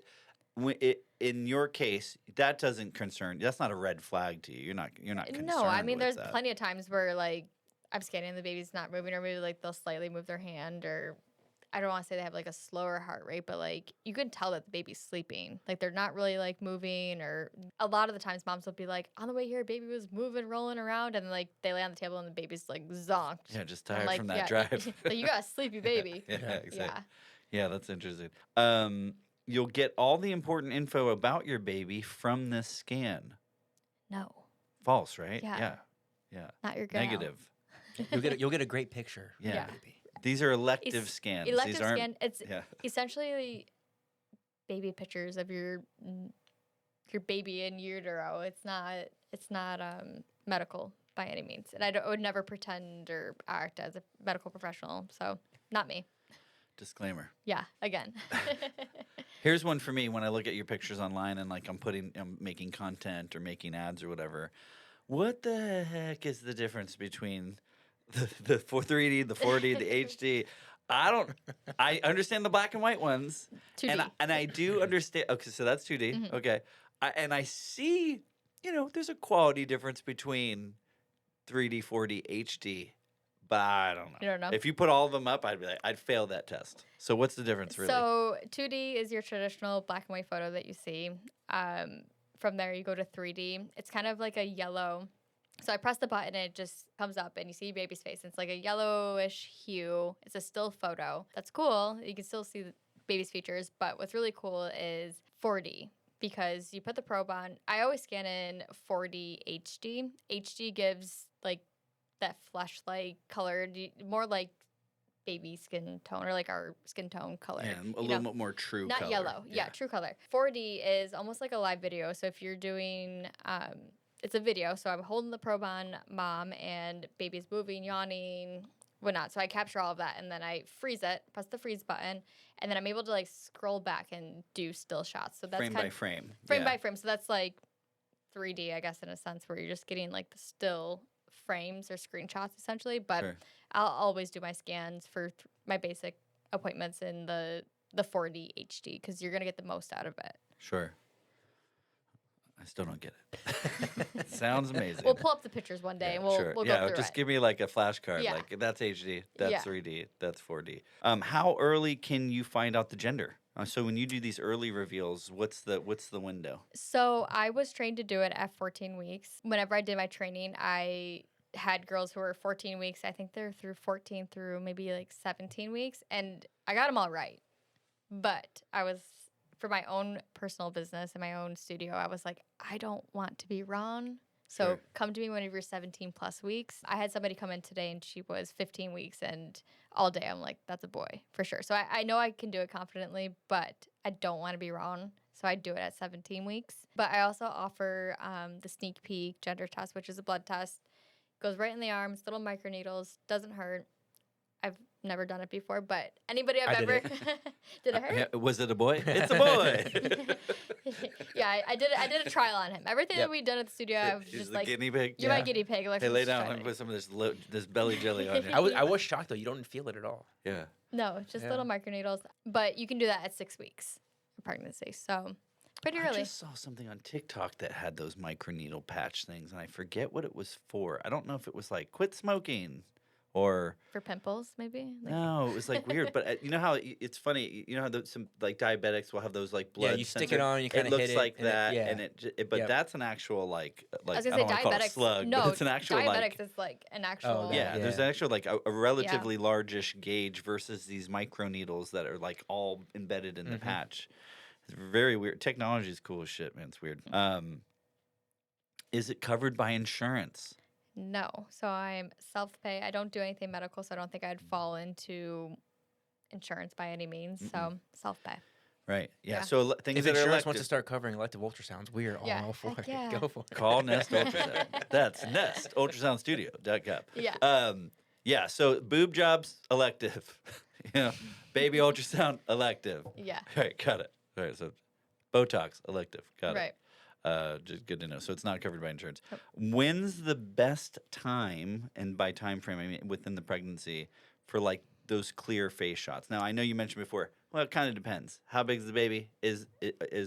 in your case, that doesn't concern. That's not a red flag to you. You're not concerned. No, I mean, with there's that. plenty of times where, like, I'm scanning and the baby's not moving, or maybe, like, they'll slightly move their hand, or I don't want to say they have, like, a slower heart rate, but, like, you can tell that the baby's sleeping. Like, they're not really, like, moving, or a lot of the times moms will be like, on the way here, baby was moving, rolling around, and, like, they lay on the table and the baby's, like, zonked. Yeah, just I'm tired like, from that yeah, drive. like, you got a sleepy baby. Yeah, exactly. Yeah. Yeah, that's interesting. You'll get all the important info about your baby from this scan. No, False, right? Yeah. Yeah. not your girl. Negative. You'll get a great picture. Yeah. Yeah. Baby. These are elective Es- scans. Elective These aren't. scan, it's Yeah. essentially baby pictures of your baby in utero. It's not medical by any means, and I would never pretend or act as a medical professional. So not me. Disclaimer. Yeah, again. Here's one for me when I look at your pictures online and like I'm making content or making ads or whatever. What the heck is the difference between the 3D, the 4D, the HD? I understand the black and white ones. 2D. And I do understand. Okay, so that's 2D. Mhm. Okay. And I see, there's a quality difference between 3D, 4D, HD. But I don't know. You don't know? If you put all of them up, I'd fail that test. So what's the difference really? So 2D is your traditional black and white photo that you see. From there, you go to 3D. It's kind of like a yellow. So I press the button and it just comes up and you see your baby's face. It's like a yellowish hue. It's a still photo. That's cool. You can still see the baby's features. But what's really cool is 4D because you put the probe on. I always scan in 4D HD. HD gives like that fleshlight color, more like baby skin tone or like our skin tone color. Yeah, a little bit more true Not color. yellow. Yeah, true color. 4D is almost like a live video. So if you're doing, it's a video. So I'm holding the probe on mom and baby's moving, yawning, whatnot. So I capture all of that, and then I freeze it, press the freeze button, and then I'm able to like scroll back and do still shots. So that's frame by frame. Frame by frame. So that's like 3D, I guess, in a sense, where you're just getting like the still frames or screenshots essentially. But Sure. I'll always do my scans for my basic appointments in the 4D HD because you're gonna get the most out of it. Sure. I still don't get it. Sounds amazing. We'll pull up the pictures one day and we'll go through just it. give me like a flashcard. Yeah. Like that's HD, that's Yeah. 3D, that's 4D. How early can you find out the gender? So when you do these early reveals, what's the window? So I was trained to do it at 14 weeks. Whenever I did my training, I had girls who were 14 weeks. I think they're through 14 through maybe like 17 weeks, and I got them all right. But I was, for my own personal business and my own studio, I was like, I don't want to be wrong. So Sure. come to me whenever you're 17 plus weeks. I had somebody come in today and she was 15 weeks, and all day I'm like, that's a boy for sure. So I know I can do it confidently, but I don't want to be wrong. So I do it at 17 weeks. But I also offer the sneak peek gender test, which is a blood test. Goes right in the arms, little microneedles, doesn't hurt. I've never done it before, but anybody I've I did ever it. did it hurt? Was it a boy? It's a boy. Yeah, I did it. I did a trial on him. Everything Yep. that we've done at the studio, I was He's just the like, guinea pig. you're my guinea pig. Like, Hey, lay let's down. try Let me it. put some of this belly jelly on you. I was shocked though. You don't feel it at all. Yeah. No, it's just Yeah. little microneedles. But you can do that at 6 weeks of pregnancy. So pretty I early. just saw something on TikTok that had those microneedle patch things, and I forget what it was for. I don't know if it was like quit smoking or For pimples, maybe? Like, no, it was like weird. But you know how it's funny. You know how some like diabetics will have those like blood. Yeah, you stick sensor? it on, you kinda It looks hit it, like and it- that, yeah. and but Yep. that's an actual like I was I going to don't say want to call it a diabetics. slug, No, but it's an actual diabetics like is like an actual. that- yeah, there's Yeah. actual like a relatively largish gauge versus these microneedles that are like all embedded in the patch. It's very weird. Technology is cool as shit, man. It's weird. Is it covered by insurance? No. So I'm self-pay. I don't do anything medical, so I don't think I'd fall into insurance by any means. So self-pay. Right. Yeah. Yeah. So things If that are insurance elective. wants to start covering elective ultrasounds, we are Yeah, all for heck it. yeah. Go for it. Call Nest Ultrasound. That's Nest Ultrasound Studio.com. Yeah. Yeah. So boob jobs elective. Baby ultrasound elective. Yeah. All right. Got it. All right. So Botox elective. Got Right. it. Just good to know. So it's not covered by insurance. When's the best time, and by time frame I mean within the pregnancy, for like those clear face shots? Now I know you mentioned before. Well, it kind of depends. How big is the baby? Is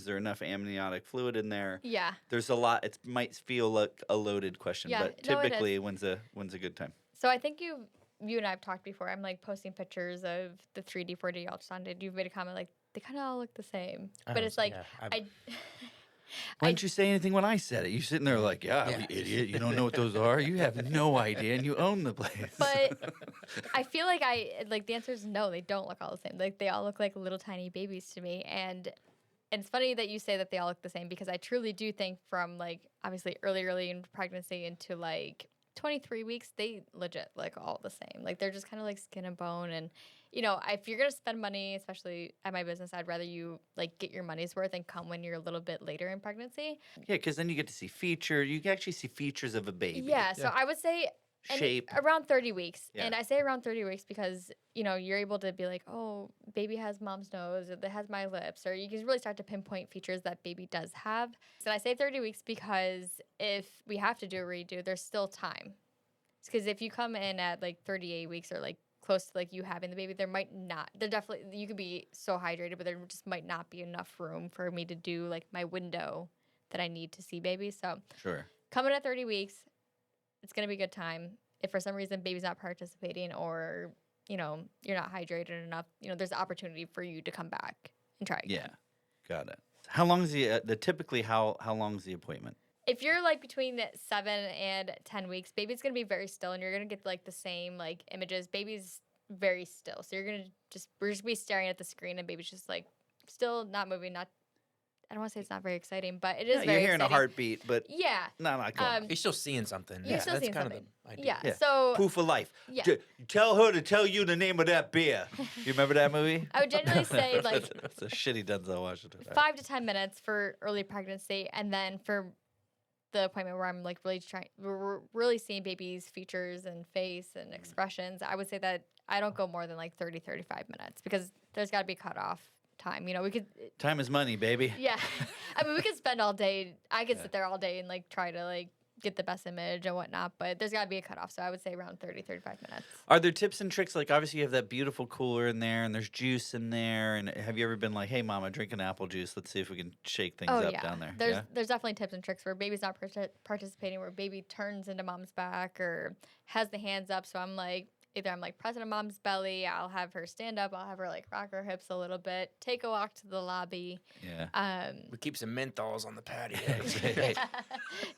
there enough amniotic fluid in there? Yeah. There's a lot. It might feel like a loaded question, Yeah, but no, it is. typically, when's a good time? So I think you and I have talked before. I'm like posting pictures of the 3D, 4D ultrasound, and you've made a comment like they kind of all look the same, but it's like I Why didn't you say anything when I said it? You sitting there like, yeah, Yeah. you idiot. You don't know what those are. You have no idea, and you own the place. But I feel like the answer is no, they don't look all the same. Like they all look like little tiny babies to me. And it's funny that you say that they all look the same because I truly do think from like obviously early in pregnancy into like 23 weeks, they legit look all the same. Like they're just kind of like skin and bone. And if you're gonna spend money, especially at my business, I'd rather you like get your money's worth and come when you're a little bit later in pregnancy. Yeah, because then you get to see you can actually see features of a baby. Yeah, so I would say Shape. around 30 weeks. Yeah. And I say around 30 weeks because, you're able to be like, oh, baby has mom's nose, or it has my lips, or you can really start to pinpoint features that baby does have. So I say 30 weeks because if we have to do a redo, there's still time. Because if you come in at like 38 weeks or like close to like you having the baby, you could be so hydrated, but there just might not be enough room for me to do like my window that I need to see baby. So Sure. coming at 30 weeks, it's going to be a good time. If for some reason baby's not participating or, you're not hydrated enough, there's opportunity for you to come back and try again. Yeah, got it. How long is typically how long is the appointment? If you're like between 7 and 10 weeks, baby's going to be very still and you're going to get like the same like images. Baby's very still. So we're just be staring at the screen and baby's just like still not moving, I don't want to say it's not very exciting, but it is very You're hearing exciting. a heartbeat, but Yeah. not going. You're still seeing something. You're still that's seeing kind something. of the idea. Yeah. Yeah. So Proof of life. Yeah. Tell her to tell you the name of that beer. You remember that movie? I would generally say like It's a shitty Denzel Washington. 5 to 10 minutes for early pregnancy, and then for the appointment where I'm like we're really seeing baby's features and face and expressions, I would say that I don't go more than like 30, 35 minutes because there's got to be cutoff time. You know, we could. Time is money, baby. Yeah. I mean, we could spend all day. I could sit there all day and like try to like get the best image and whatnot, but there's got to be a cutoff. So I would say around 30, 35 minutes. Are there tips and tricks? Like, obviously, you have that beautiful cooler in there, and there's juice in there. And have you ever been like, hey, Mama, drink an apple juice. Let's see if we can shake things up down there. There's definitely tips and tricks where baby's not participating, where baby turns into mom's back or has the hands up. So I'm like pressing on mom's belly. I'll have her stand up. I'll have her like rock her hips a little bit. Take a walk to the lobby. Yeah. We keep some menthols on the patio.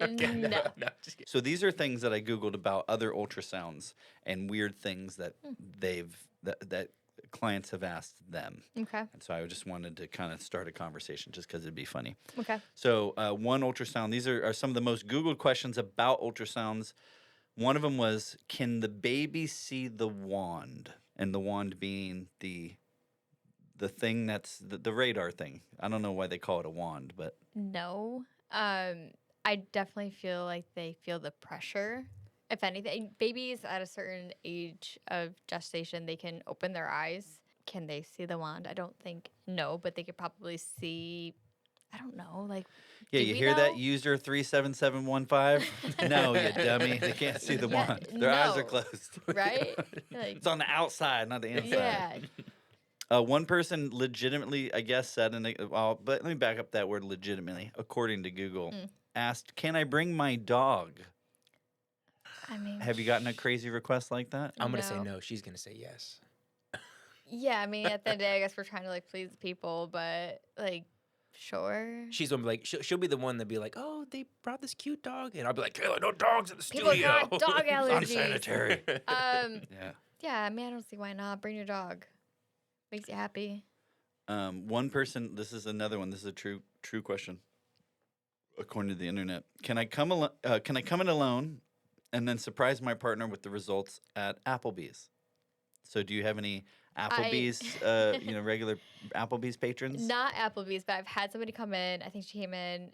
No. Just kidding. So these are things that I Googled about other ultrasounds and weird things that that clients have asked them. Okay. And so I just wanted to kind of start a conversation just because it'd be funny. Okay. So one ultrasound, these are some of the most Googled questions about ultrasounds. One of them was, can the baby see the wand? And the wand being the thing that's the radar thing. I don't know why they call it a wand, but. No. I definitely feel like they feel the pressure. If anything, babies at a certain age of gestation, they can open their eyes. Can they see the wand? I don't think no, but they could probably see. I don't know, like. Yeah, do you we hear know? that, user 37715? No, you dummy. They can't see the wand. Their eyes are no. closed. Right? Like, It's on the outside, not the inside. yeah. One person legitimately, I guess, said, but let me back up that word legitimately, according to Google, asked, can I bring my dog? I mean, Have you gotten a crazy request like that? I'm going to say No. no. She's going to say yes. yeah, I mean, at the end of the day, I guess we're trying to like please people, but like, sure. She's going to be like, she'll be the one that be like, oh, they brought this cute dog. And I'll be like, Kayla, no dogs in the People studio. got dog It's allergies. unsanitary. Um, Yeah. yeah, I mean, I don't see why not. Bring your dog. Makes you happy. One person, this is another one. This is a true question, according to the internet. Can I come in alone, and then surprise my partner with the results at Applebee's? So, do you have any Applebee's, regular Applebee's patrons? Not Applebee's, but I've had somebody come in. I think she came in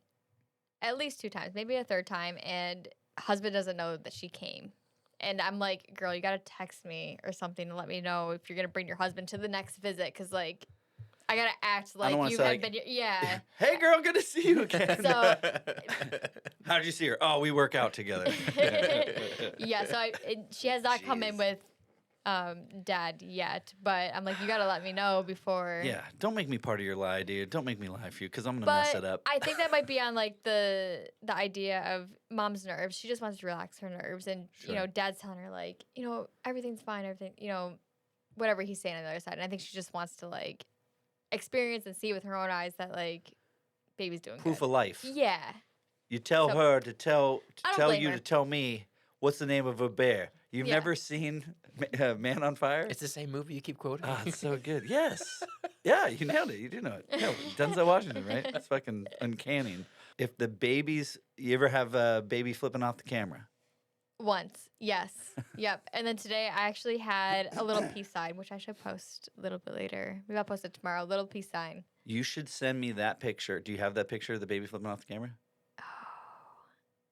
at least 2 times, maybe a 3rd time, and husband doesn't know that she came. And I'm like, girl, you got to text me or something to let me know if you're going to bring your husband to the next visit. Because, like, I got to act don't wanna like you say, have like, been. Yeah. Hey, girl, good to see you again. So, How did you see her? Oh, we work out together. yeah. So she has not come in Jeez. with dad yet. But I'm like, you got to let me know before. Yeah, don't make me part of your lie, dude. Don't make me lie for you, because I'm gonna But mess it up. I think that might be on like the idea of mom's nerves. She just wants to relax her nerves, and Sure. dad's telling her like, everything's fine, whatever he's saying on the other side. And I think she just wants to like experience and see with her own eyes that like baby's doing Proof good. of life. Yeah. You tell So- her to tell I don't tell blame you her. to tell me what's the name of a bear. You've Yeah. never seen Man on Fire? It's the same movie you keep quoting. Ah, it's so good. Yes. Yeah, you nailed it. You do know it. Yeah, Denzel Washington, right? It's fucking uncanny. If the babies, you ever have a baby flipping off the camera? Once. Yes. Yep. And then today I actually had a little peace sign, which I should post a little bit later. Maybe I'll post it tomorrow. A little peace sign. You should send me that picture. Do you have that picture of the baby flipping off the camera?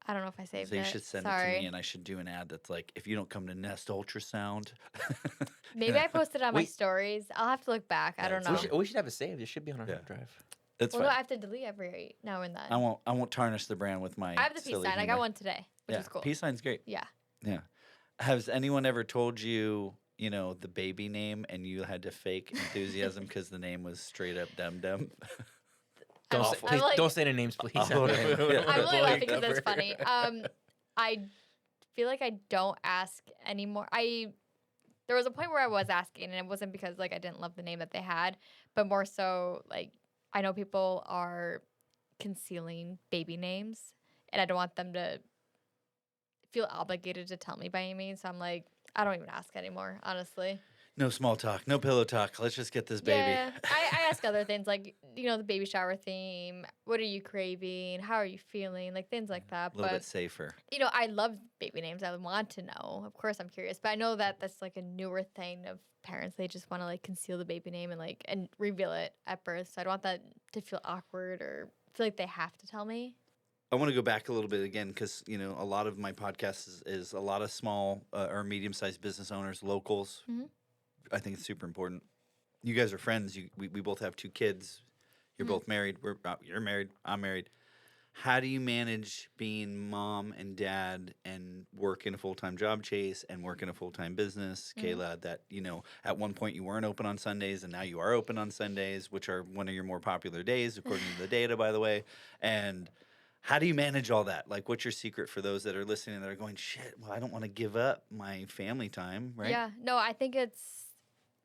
I don't know if I saved So it. you should send it Sorry. to me, and I should do an ad that's like, if you don't come to Nest Ultrasound. Maybe I posted it on my Wait. stories. I'll have to look back. I Yeah, don't it's know. We should have it saved. It should be on our Yeah. hard drive. That's Well, fine. no, I have to delete every now and then. I won't tarnish the brand with my. I have the peace silly sign. I humor. got one today, which Yeah, is cool. peace sign's great. Yeah. Yeah. Has anyone ever told you, the baby name, and you had to fake enthusiasm because the name was straight up Dum Dum? Don't say, Awful. please, like- don't say any names, please. Oh, yeah. I'm really Blow laughing your because that's cover. funny. I feel like I don't ask anymore. There was a point where I was asking, and it wasn't because like I didn't love the name that they had, but more so like I know people are concealing baby names, and I don't want them to feel obligated to tell me by any means. So I'm like, I don't even ask anymore, honestly. No small talk, no pillow talk. Let's just get this baby. Yeah, I ask other things like the baby shower theme. What are you craving? How are you feeling? Like things like that. A little But bit safer. I love baby names. I want to know. Of course, I'm curious, but I know that that's like a newer thing of parents. They just want to like conceal the baby name and reveal it at birth. So I don't want that to feel awkward or feel like they have to tell me. I want to go back a little bit again because, you know, a lot of my podcast is a lot of small or medium-sized business owners, locals. Mhm. I think it's super important. You guys are friends. We both have 2 kids. You're both married. You're married. I'm married. How do you manage being mom and dad and work in a full-time job, Chase, and work in a full-time business, Kayla, that, you know, at one point you weren't open on Sundays and now you are open on Sundays, which are one of your more popular days, according to the data, by the way. And how do you manage all that? Like, what's your secret for those that are listening that are going, shit, well, I don't want to give up my family time, right? Yeah. No, I think it's,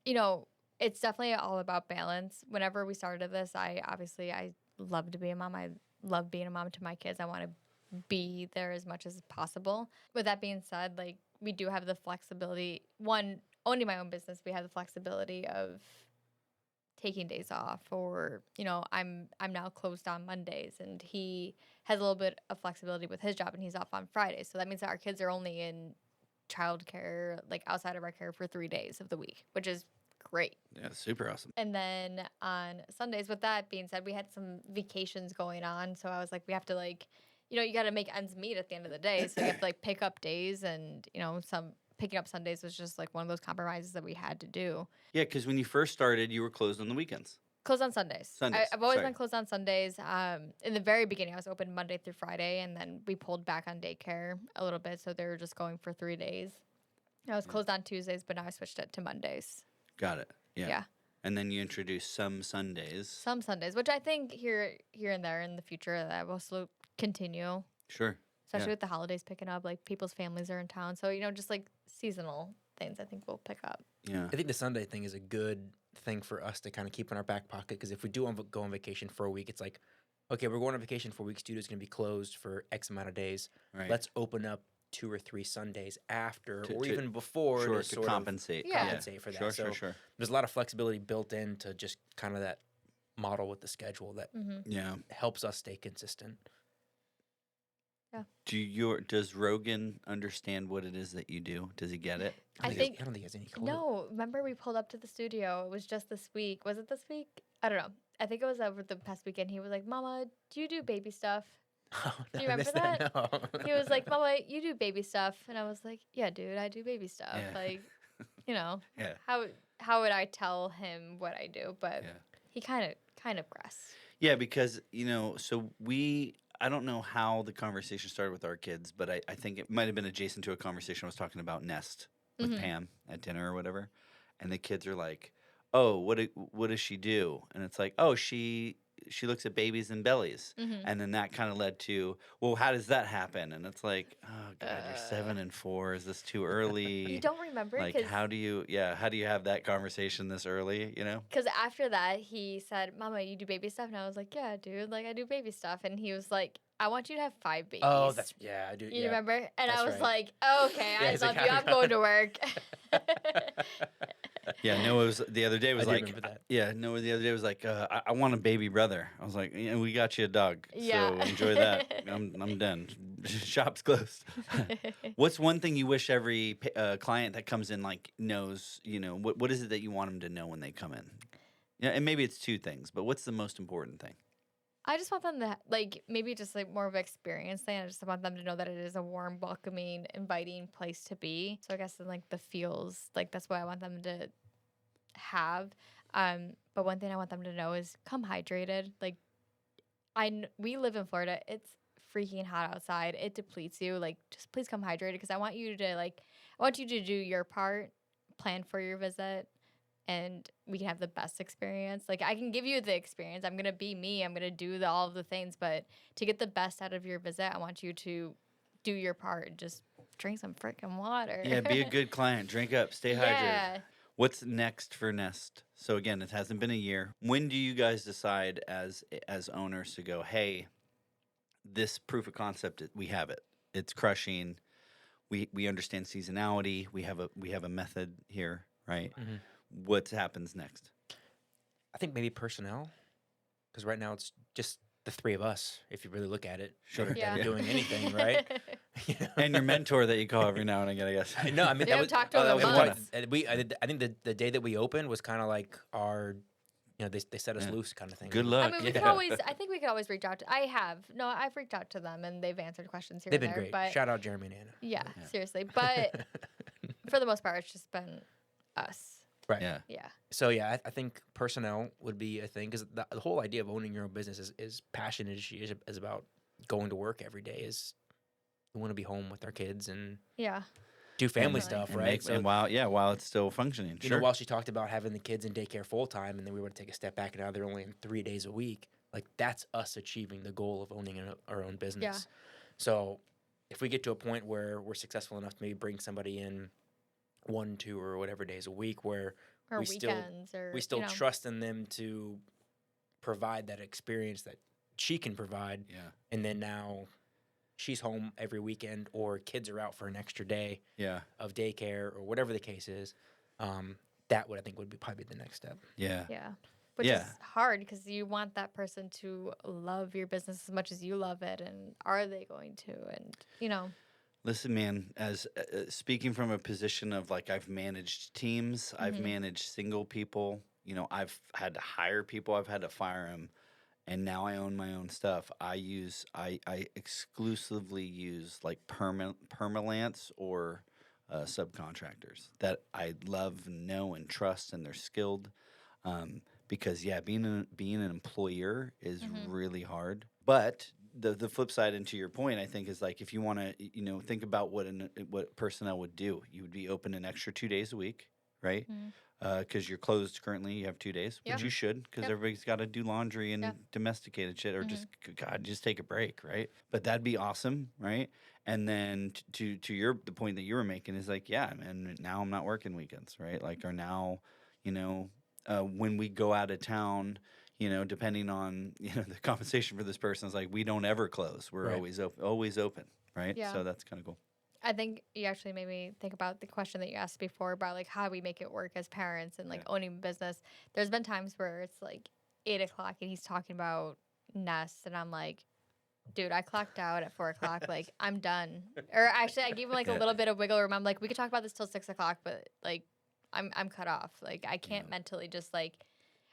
you know, it's definitely all about balance. Whenever we started this, I love to be a mom. I love being a mom to my kids. I want to be there as much as possible. With that being said, like, we do have the flexibility. One, owning my own business, we have the flexibility of taking days off, or, you know, I'm now closed on Mondays, and he has a little bit of flexibility with his job, and he's off on Fridays. So that means that our kids are only in childcare, like outside of our care, for 3 days of the week, which is great. Yeah, super awesome. And then on Sundays, with that being said, we had some vacations going on. So I was like, we have to, like, you know, you got to make ends meet at the end of the day. So you have to, like, pick up days, and, you know, picking up Sundays was just like one of those compromises that we had to do. Yeah, because when you first started, you were closed on the weekends. Closed on Sundays. Sundays, I've always sorry. been closed on Sundays. In the very beginning, I was open Monday through Friday, and then we pulled back on daycare a little bit. So they were just going for 3 days. I was closed on Tuesdays, but now I switched it to Mondays. Got it. Yeah. Yeah. And then you introduced some Sundays. Some Sundays, which I think here and there in the future that will still continue, Sure. especially Yeah. with the holidays picking up. Like, people's families are in town, so, you know, just like seasonal things, I think will pick up. Yeah. I think the Sunday thing is a good thing for us to kind of keep in our back pocket, because if we do go on vacation for a week, it's like, okay, we're going on vacation for a week. Studio's going to be closed for X amount of days. Right. Let's open up 2 or 3 Sundays after, To- or to- even before, Sure, to to sort compensate. Yeah. compensate for that. Sure, So sure, sure. there's a lot of flexibility built into just kind of that model with the schedule that Yeah. helps us stay consistent. Does Rogan understand what it is that you do? Does he get it? I I don't think he has any clue. No, remember we pulled up to the studio. It was just this week. Was it this week? I don't know. I think it was over the past weekend. He was like, "Mama, do you do baby stuff?" Oh, no, Do you I remember missed that? No. He was like, "Mama, you do baby stuff," and I was like, "Yeah, dude, I do baby stuff." Yeah. Like, you know, Yeah. how would I tell him what I do? But Yeah. he kind of grasped. Yeah, because, you know, so I don't know how the conversation started with our kids, but I think it might have been adjacent to a conversation I was talking about Nest with Pam at dinner or whatever. And the kids are like, oh, what does she do? And it's like, oh, she looks at babies and bellies. And then that kind of led to, well, how does that happen? And it's like, oh, God, you're 7 and 4. Is this too early? You don't remember? Like, how do you have that conversation this early, you know? Because after that, he said, "Mama, you do baby stuff?" And I was like, "Yeah, dude, like, I do baby stuff." And he was like, "I want you to have 5 babies." Oh, I do. You Yeah. remember? And That's I was right. like, oh, "Okay, Yeah, I he's love like, you. "How I'm do going to work." Yeah, Noah was the other day was I do like, remember that. yeah, Noah the other day was like, I want a baby brother. I was like, yeah, we got you a dog, Yeah. so enjoy that. I'm done. Shop's closed. What's one thing you wish every client that comes in like knows? You know, what is it that you want them to know when they come in? Yeah, and maybe it's 2 things, but what's the most important thing? I just want them to, like, maybe just like more of an experience thing. I just want them to know that it is a warm, welcoming, inviting place to be. So I guess in, like, the feels, like, that's what I want them to have. But one thing I want them to know is come hydrated. Like, we live in Florida. It's freaking hot outside. It depletes you. Like, just please come hydrated, because I want you to do your part, plan for your visit, and we can have the best experience. Like, I can give you the experience. I'm going to be me. I'm going to do all of the things. But to get the best out of your visit, I want you to do your part and just drink some freaking water. Yeah, be a good client. Drink up. Stay hydrated. Yeah. What's next for Nest? So again, it hasn't been a year. When do you guys decide as owners to go, hey, this proof of concept, we have it. It's crushing. We understand seasonality. We have a method here, right? What happens next? I think maybe personnel, because right now it's just the 3 of us. If you really look at it, Sure. that Yeah. are doing anything, right? You know? And your mentor that you call every now and again, I guess. No, I mean, We haven't talked to him in that was months. I think the day that we opened was kind of like our they set us Yeah. loose kind of thing. Good I luck. mean, we could Yeah. always. I think we could always reach out to. I've reached out to them and they've answered questions here They've and been there. great. But Shout out Jeremy and Anna. yeah, Yeah. seriously. But for the most part, it's just been us. Right. Yeah. Yeah. So yeah, I think personnel would be a thing because the whole idea of owning your own business is passion is about going to work every day. Is we want to be home with our kids and Yeah. do family Definitely. stuff, And right? make- and while it's still functioning. You know, while she talked about having the kids in daycare full time, and then we were to take a step back and now they're only in 3 days a week. Like that's us achieving the goal of owning our own business. Yeah. So if we get to a point where we're successful enough to maybe bring somebody in 1, 2, or whatever days a week, where Or we still- weekends, or we still you know. trust in them to provide that experience that she can provide, Yeah. and then now she's home every weekend, or kids are out for an extra day Yeah. of daycare, or whatever the case is. That would I think would be probably the next step. Yeah. Yeah. Which Yeah. is hard because you want that person to love your business as much as you love it, and are they going to? And Listen, man, as speaking from a position of like I've managed teams, I've Mhm. managed single people, I've had to hire people, I've had to fire them, and now I own my own stuff. I exclusively use like permalance or subcontractors that I love, know, and trust, and they're skilled. Because being an employer is Mhm. really hard. But the flip side, and to your point, I think is like if you want to think about what personnel would do, you would be open an extra 2 days a week, right? Mhm. Because you're closed currently, you have 2 days, Yeah. which you should, because Yep. everybody's got to do laundry and Yeah. domesticated shit, or just take a break, right? But that'd be awesome, right? And then the point that you were making is like, yeah, man, now I'm not working weekends, right? Like, or now, when we go out of town, depending on the compensation for this person, is like we don't ever close. We're Right. always open, right? Yeah. So that's kind of cool. I think you actually made me think about the question that you asked before about like how we make it work as parents and like owning a business. There's been times where it's like 8 o'clock and he's talking about Nest, and I'm like, dude, I clocked out at 4 o'clock. Like, I'm done. Or actually, I gave him like a little bit of wiggle room. I'm like, we could talk about this till 6 o'clock, but like, I'm cut off. Like, I can't mentally just like.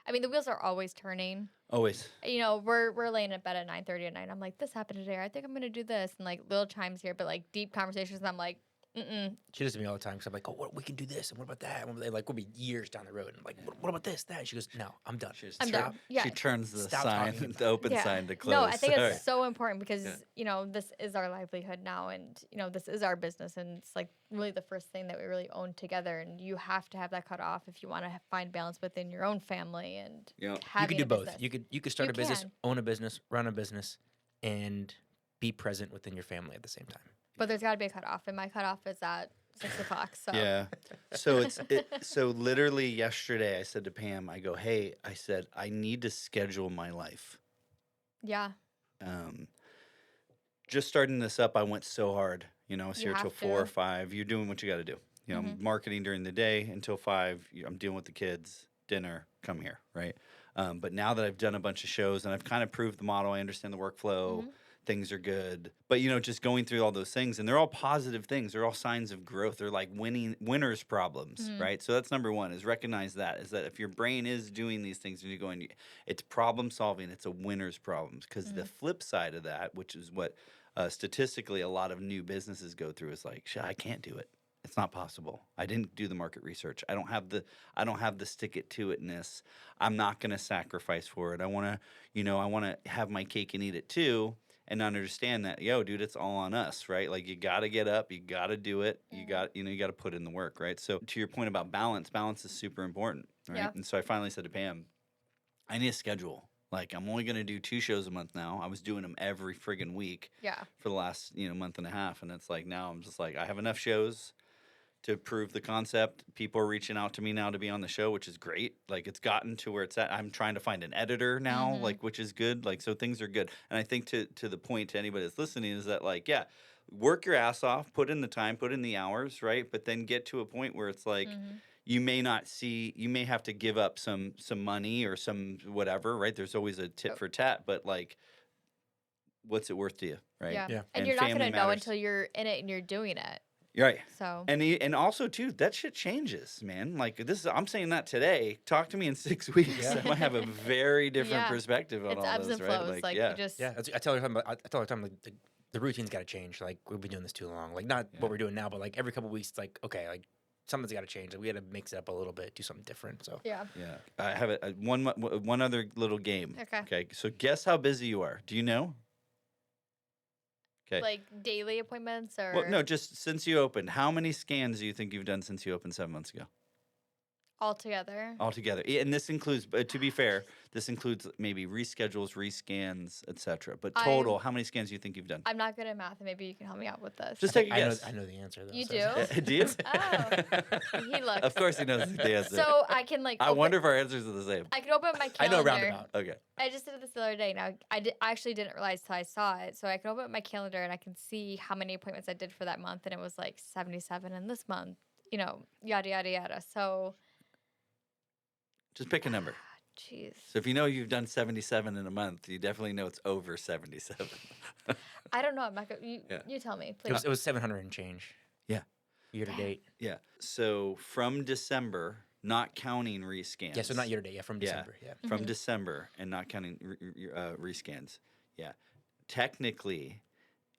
I mean, the wheels are always turning. Always. We're laying in bed at 9:30 at night. I'm like, this happened today. Or I think I'm gonna do this, and like little chimes here, but like deep conversations. And I'm like, She does it to me all the time because I'm like, oh, we can do this, and what about that? And like, we'll be years down the road, and like, what about this, that? And she goes, no, I'm done. I'm done. Yeah. She turns the Stop sign, talking the open sign to close. No, I think Sorry. it's so important because this is our livelihood now, and this is our business, and it's like really the first thing that we really own together. And you have to have that cut off if you want to find balance within your own family and You having could do a both. business. You could start You a business, can. own a business, run a business, and be present within your family at the same time. But there's got to be a cutoff, and my cutoff is at 6 o'clock. So Yeah. So literally yesterday I said to Pam, I go, hey, I said, I need to schedule my life. yeah, Just starting this up, I went so hard. I was You here till have 4 or to. 5. You're doing what you got to do. Marketing during the day until 5. I'm dealing with the kids, dinner, come here, right? But now that I've done a bunch of shows and I've kind of proved the model, I understand the workflow, things are good. But, just going through all those things, and they're all positive things. They're all signs of growth. They're like winners' problems, right? So that's number one, is recognize that, is that if your brain is doing these things and you're going, it's problem solving, it's a winner's problems. Because the flip side of that, which is what statistically a lot of new businesses go through, is like, I can't do it. It's not possible. I didn't do the market research. I don't have the stick it to itness. I'm not going to sacrifice for it. I want to have my cake and eat it too, and understand that, dude, it's all on us, right? Like, you got to get up, you got to do it. You got to put in the work, right? So to your point about balance is super important, right? Yeah. And so I finally said to Pam, I need a schedule. Like, I'm only going to do 2 shows a month now. I was doing them every friggin' week for the last, month and a half. And it's like, now I'm just like, I have enough shows to prove the concept. People are reaching out to me now to be on the show, which is great. Like, it's gotten to where it's at. I'm trying to find an editor now, like, which is good. Like, so things are good. And I think to the point to anybody that's listening is that, like, work your ass off, put in the time, put in the hours, right? But then get to a point where it's like, you may have to give up some money or some whatever, right? There's always a tit for tat, but like, what's it worth to you, right? yeah. Yeah. And And you're not family gonna know matters. until you're in it and you're doing it. You're right. So And also too, that shit changes, man. Like I'm saying that today. Talk to me in 6 weeks. Yeah. I might have a very different Yeah. perspective on it's all ebbs this, and right? flows. Like, Like yeah. you just Yeah, I tell her time. I tell her time like the routine's got to change. Like we've been doing this too long. Like not Yeah. what we're doing now, but like every couple weeks, it's like okay, like something's got to change. Like we got to mix it up a little bit, do something different. So yeah. Yeah. I have one other little game. Okay. Okay. So guess how busy you are. Do you know? Okay. Like daily appointments or Well, no, just since you opened, how many scans do you think you've done since you opened 7 months ago? altogether. Altogether. And this includes, to be fair, this includes maybe reschedules, rescans, etc. But total, how many scans do you think you've done? I'm not good at math, and maybe you can help me out with this. Just take a I know guess. I know the answer though. You so- do? Do you? Oh. He looks. Of course he knows the answer. So I can like. I wonder if our answers are the same. I can open up my I calendar. know roundabout. Okay. I just did this the other day. Now I actually didn't realize till I saw it. So I can open up my calendar and I can see how many appointments I did for that month, and it was like 77 in this month. You know, yada yada yada. So, Just pick a number. jeez, So if you know you've done 77 in a month, you definitely know it's over 77. I don't know. I'm not gonna. Yeah. You tell me, It please. was 700 and change. Yeah. Year to Damn. date. Yeah. So from December, not counting rescans. Yeah, so not year to date. Yeah, from Yeah. December. Yeah. From Mhm. December and not counting rescans. Yeah. Technically,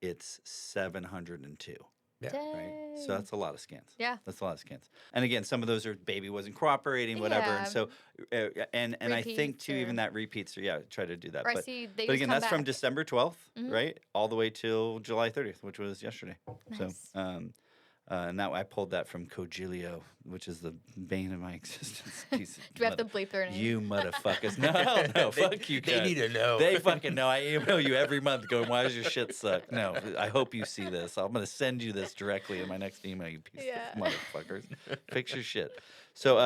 it's 702. Yeah. Right. So Dang. that's a lot of scans. Yeah. That's a lot of scans. And again, some of those are baby wasn't cooperating, whatever. Yeah. And so, and I think Repeats too, even or- that repeats. Or yeah, try to do that. Or I But see they but just again, come that's from back. December 12th, Mhm. right, all the way till July 30th, which was yesterday. Nice. So, and that I pulled that from Cogilio, which is the bane of my existence. Piece of Do we have to mother- bleep their name? You motherfuckers! No, no, fuck you. They guys. need to know. They fucking know. I email you every month going, why does your shit suck? No, I hope you see this. I'm going to send you this directly in my next email, you piece Yeah. of motherfuckers. Fix your shit. So,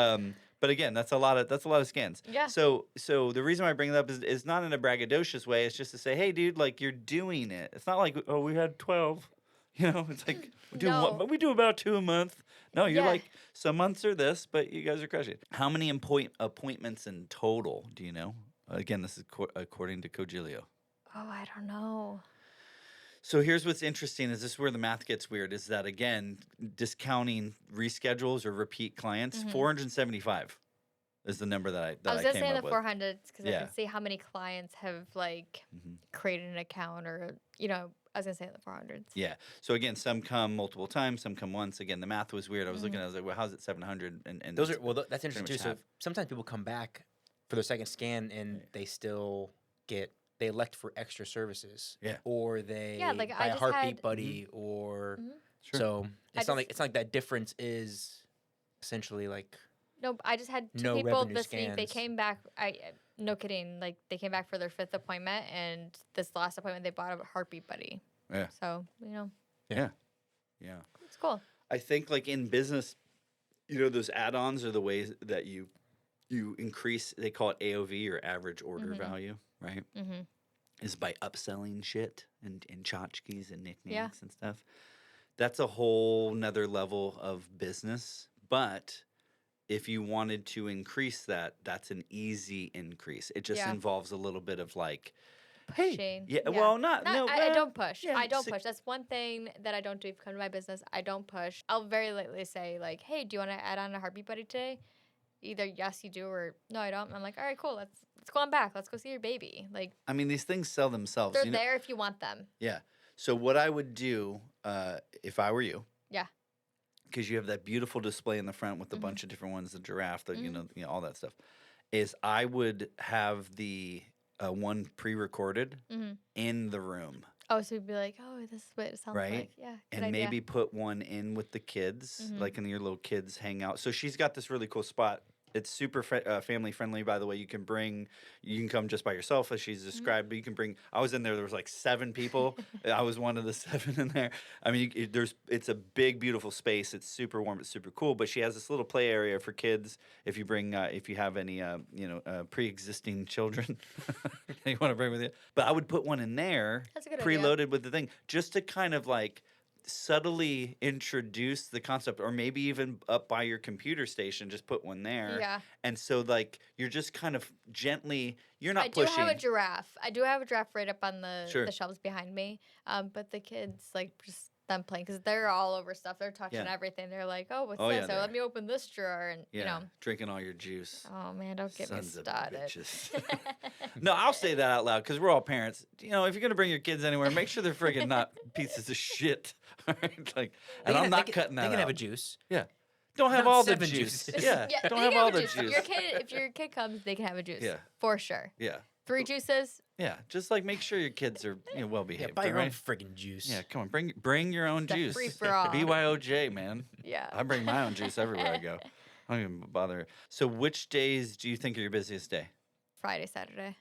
but again, that's a lot of scans. Yeah. So the reason why I bring it up is not in a braggadocious way. It's just to say, hey, dude, like you're doing it. It's not like, oh, we had 12. You know, it's like No. but we do about 2 a month. No, you're Yeah. like some months are this, but you guys are crushing it. How many appointments in total do you know? Again, this is according to Cogilio. Oh, I don't know. So here's what's interesting is this is where the math gets weird is that again, discounting reschedules or repeat clients, 475 is the number that I was I gonna came say up the with. 400s because I Yeah. can see how many clients have like Mhm. created an account or I was gonna say the 400s. Yeah. So again, some come multiple times, some come once. Again, the math was weird. I was looking, I was like, well, how's it 700? And Those it's are that's pretty interesting much too. So half. sometimes people come back for their second scan and they still they elect for extra services. Yeah. Or they Yeah, like, buy I a just heartbeat had- buddy or Mhm. Sure. so I it's not like that difference is essentially like No, I just had two No people revenue this week. They scans. came back. No kidding. Like they came back for their 5th appointment, and this last appointment they bought a heartbeat buddy. Yeah. So Yeah. it's cool. I think like in business, those add-ons are the ways that you increase. They call it AOV or average order value, right? Mm-hmm. Is by upselling shit and tchotchkes and knickknacks Yeah. and stuff. That's a whole nother level of business. But if you wanted to increase that, that's an easy increase. It just Yeah. involves a little bit of like, Pushing. yeah, well, no, I don't push. yeah, I don't si- push. That's one thing that I don't do. If you come to my business, I don't push. I'll very lightly say like, "Hey, do you want to add on a heartbeat buddy today?" Either yes, you do, or no, I don't. And I'm like, "All right, cool. Let's go on back. Let's go see your baby." Like I mean, these things sell themselves. they're you know? there if you want them. Yeah. So what I would do if I were you, Yeah. because you have that beautiful display in the front with a Mhm. bunch of different ones, the giraffe, the Mhm. all that stuff, is I would have the one pre-recorded Mm-hmm. in the room, Oh, so we'd be like, "Oh, this is what it sounds Right? like." Yeah. Good and idea. maybe put one in with the kids, Mhm. like in your little kids hangout. So she's got this really cool spot. It's super family friendly, by the way. You can come just by yourself, as she's described. But you can bring. I was in there. There was like 7 people. I was one of the 7 in there. I mean, it's a big, beautiful space. It's super warm. It's super cool. But she has this little play area for kids. If you bring, if you have any, pre-existing children, you want to bring with you. But I would put one in there, That's a good idea. preloaded with the thing, just to kind of like subtly introduce the concept, or maybe even up by your computer station, just put one there. Yeah. And so like you're just kind of gently, you're not I do pushing. have a giraffe. I do have a giraffe right up on Sure. the shelves behind me. But the kids like just them playing because they're all over stuff. They're touching Yeah. everything. They're like, oh, what's Oh, yeah, this? they Or are. let me open this drawer. And, Yeah, you know, drinking all your juice. oh, man, don't get Sons me of started. bitches. No, I'll say that out loud because we're all parents. You know, if you're gonna bring your kids anywhere, make sure they're friggin' not pieces of shit. All right, like, and I'm not cutting that They can out. have a juice. Yeah, don't have Not all the 7 juice. juices. Yeah, Yeah, don't they have can all the juice. juice. If your kid comes, they can have a juice. Yeah. For sure. Yeah, 3 juices. yeah. Just like make sure your kids are well Yeah, behaved. buy your all own right? friggin' juice. Yeah, come on, bring your own It's a juice. free-for-all. BYOJ, man. Yeah. I bring my own juice everywhere I go. I don't even bother. So, which days do you think are your busiest day? Friday, Saturday.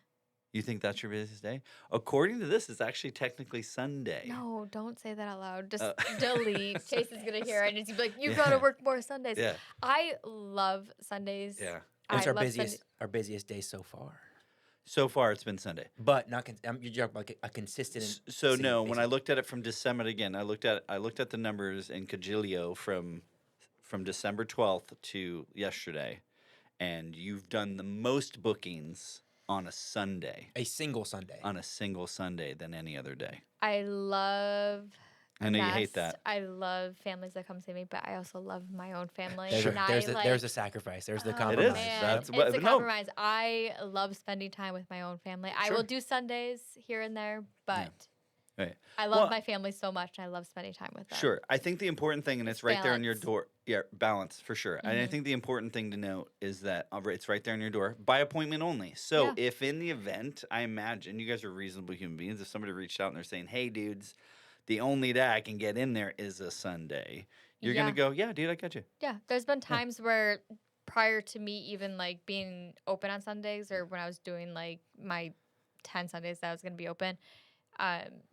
You think that's your busiest day? According to this, it's actually technically Sunday. No, don't say that out loud. Just Uh, delete. Chase is going to hear it and he's like, you Yeah. got to work more Sundays. Yeah, I love Sundays. yeah. What's I our love busiest day so far? So far, it's been Sunday. But not you're talking about like a consistent. So same no, when I basis. looked at it from December again, I looked at the numbers in Cajilio from December 12th to yesterday, and you've done the most bookings on a Sunday, a single Sunday. on a single Sunday than any other day. I love. I know you hate Nest. that. I love families that come see me, but I also love my own family. There's, and there's I, a sacrifice. There's the Oh, compromise. man. That's it's what- a no. compromise. I love spending time with my own family. I Sure. will do Sundays here and there, but Right. I love Well- my family so much. And I love spending time with them. Sure. I think the important thing, and it's right there on your balance. door. Yeah, balance for sure. And I Mhm. think the important thing to note is that it's right there on your door by appointment only. So Yeah. if in the event, I imagine you guys are reasonable human beings. If somebody reached out and they're saying, "Hey, dudes, the only day I can get in there is a Sunday," you're Yeah. gonna go, "Yeah, dude, I got you." Yeah, there's been times where prior to me even like being open on Sundays or when I was doing like my 10 Sundays that I was going to be open,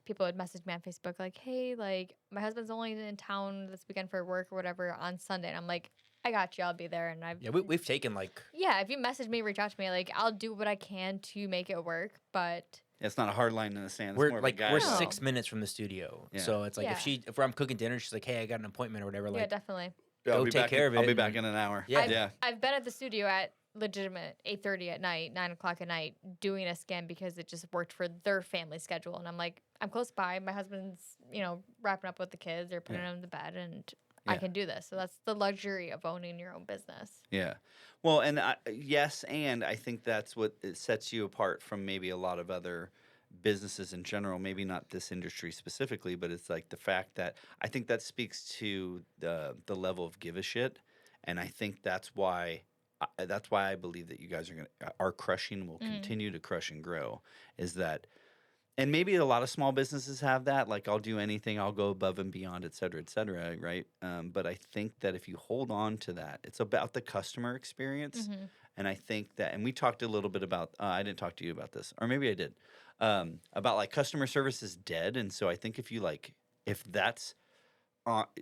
people would message me on Facebook like, hey, like my husband's only in town this weekend for work or whatever on Sunday. And I'm like, I got you. I'll be there. And Yeah, we've taken like if you message me, reach out to me, like I'll do what I can to make it work. But It's not a hard line in the sand. It's we're more like of a guide. we're No. 6 minutes from the studio, Yeah. so it's like Yeah. if I'm cooking dinner, she's like, hey, I got an appointment or whatever. yeah, Like, definitely. Yeah, I'll go be take back care in, of I'll it be back and- in an hour. Yeah. Yeah. I've been at the studio at legitimate 8:30 at night, 9 o'clock at night, doing a scan because it just worked for their family schedule. And I'm like, I'm close by. My husband's, wrapping up with the kids or putting Yeah. them to bed, and I Yeah. can do this. So that's the luxury of owning your own business. Yeah. Well, and yes, and I think that's what it sets you apart from maybe a lot of other businesses in general, maybe not this industry specifically, but it's like the fact that I think that speaks to the level of give a shit, and I think that's why I believe that you guys are crushing and will continue to crush and grow is that. And maybe a lot of small businesses have that, like I'll do anything, I'll go above and beyond, et cetera, right? But I think that if you hold on to that, it's about the customer experience. Mhm. And I think that, and we talked a little bit about, I didn't talk to you about this, or maybe I did, about like customer service is dead. And so I think if that's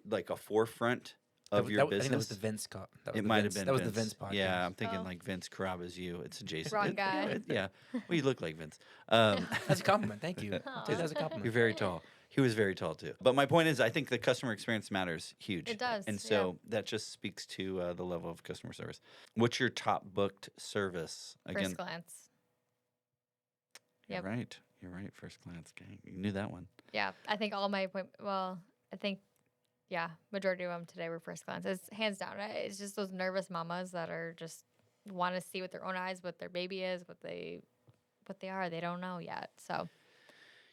like a forefront of your I business. think that was the Vince cup. It might have been. That was Vince. the Vince podcast. Yeah, I'm thinking Oh. like Vince Carrabba's you. It's Jason. Wrong guy. Yeah, well, you look like Vince. That's a compliment. Thank you. Aw. Dude, that's a You're compliment. very tall. He was very tall too. But my point is, I think the customer experience matters huge. It does, and so that just speaks to the level of customer service. What's your top booked service? First glance. You're Yep. right. You're right. First glance, gang. You knew that one. Yeah, I think all my appointments, majority of them today were first glance. It's hands down. It's just those nervous mamas that are just want to see with their own eyes what their baby is, what they are. They don't know yet. So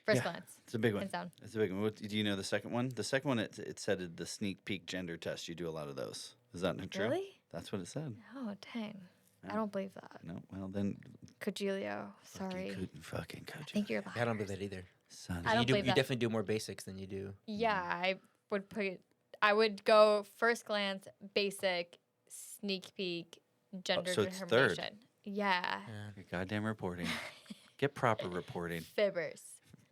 first Yeah. glance, It's a big one. hands down. It's a big one. Do you know the second one? The second one, it said the sneak peek gender test. You do a lot of those. Is that not true? Really? That's what it said. Oh, dang. Yeah. I don't believe that. No. Well, then. Cajilio, sorry. Fucking I coach. think you're lying. I don't believe that either. Son. I don't believe You that. definitely do more basics than you do. Yeah, I would go first glance, basic, sneak peek, gender so it's third. determination. Yeah. Your goddamn reporting. Get proper reporting. Fibbers.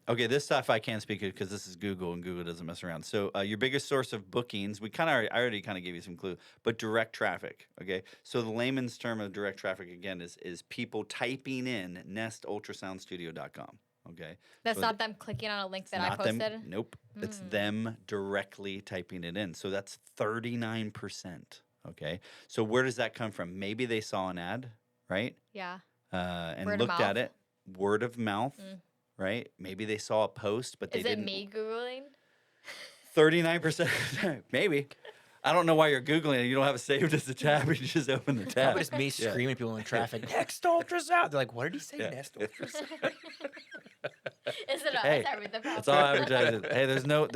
Okay, this stuff I can't speak to because this is Google and Google doesn't mess around. So your biggest source of bookings, I already kind of gave you some clue, but direct traffic. Okay, so the layman's term of direct traffic again is people typing in nestultrasoundstudio.com. Okay, That's So not them clicking on a link it's that I not posted. them. Nope, it's them directly typing it in. So that's 39%. Okay, so where does that come from? Maybe they saw an ad, right? Yeah. And Word of looked at mouth. it. Word of mouth, Mm. right? Maybe they saw a post, but they Is it didn't. me Googling? 39%. Maybe. I don't know why you're Googling it. You don't have it saved as a tab. You just open the tab. Probably just me screaming at people in traffic, Nest Ultrasound. They're like, what did he say, Yeah. Nest Ultrasound? Is it Hey, us? Are we the problem? It's all advertising. Hey, there's no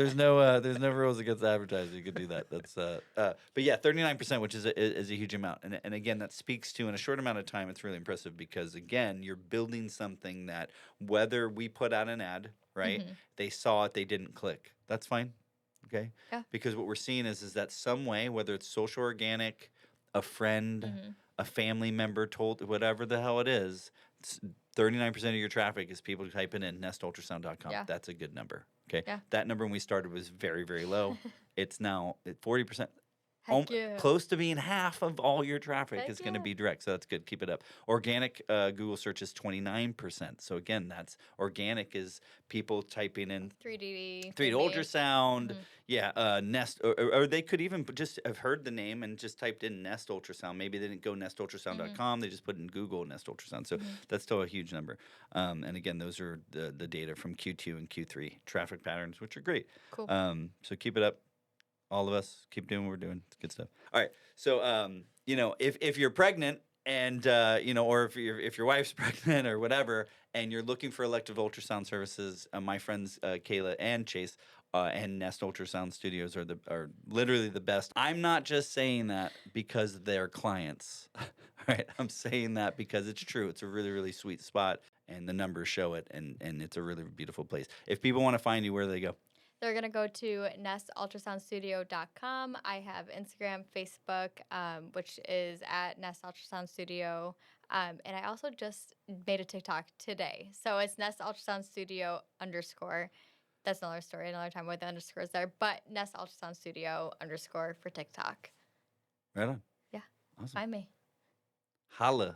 rules against advertising. You could do that. That's but yeah, 39%, which is a huge amount. And again, that speaks to in a short amount of time, it's really impressive because again, you're building something that whether we put out an ad, right? Mhm. They saw it, they didn't click. That's fine. Okay. Yeah. Because what we're seeing is that some way, whether it's social organic, a friend, Mhm. a family member told, whatever the hell it is, 39% of your traffic is people typing in nestultrasound.com. Yeah. That's a good number. Okay. Yeah. That number when we started was very, very low. It's now at 40%. Heck yeah. Close to being half of all your traffic Heck is going to yeah. be direct. So that's good. Keep it up. Organic Google search is 29%. So again, that's organic is people typing in 3D. 3D ultrasound. Mhm. Yeah, Nest, or they could even just have heard the name and just typed in Nest Ultrasound. Maybe they didn't go nestultrasound.com. They just put in Google Nest Ultrasound. So that's still a huge number. And again, those are the data from Q2 and Q3 traffic patterns, which are great. Cool. So keep it up. All of us keep doing what we're doing. It's good stuff. All right. So, if you're pregnant and, or if your wife's pregnant or whatever, and you're looking for elective ultrasound services, my friends Kayla and Chase and Nest Ultrasound Studios are literally the best. I'm not just saying that because they're clients. All right. I'm saying that because it's true. It's a really, really sweet spot, and the numbers show it, and it's a really beautiful place. If people want to find you, where do they go? They're going to go to nestultrasoundstudio.com. I have Instagram, Facebook, which is at Nest Ultrasound Studio. And I also just made a TikTok today. So it's Nest Ultrasound Studio _ That's another story, another time with the underscores there. But Nest Ultrasound Studio _ for TikTok. Right on. Yeah. Awesome. Find me. Holla.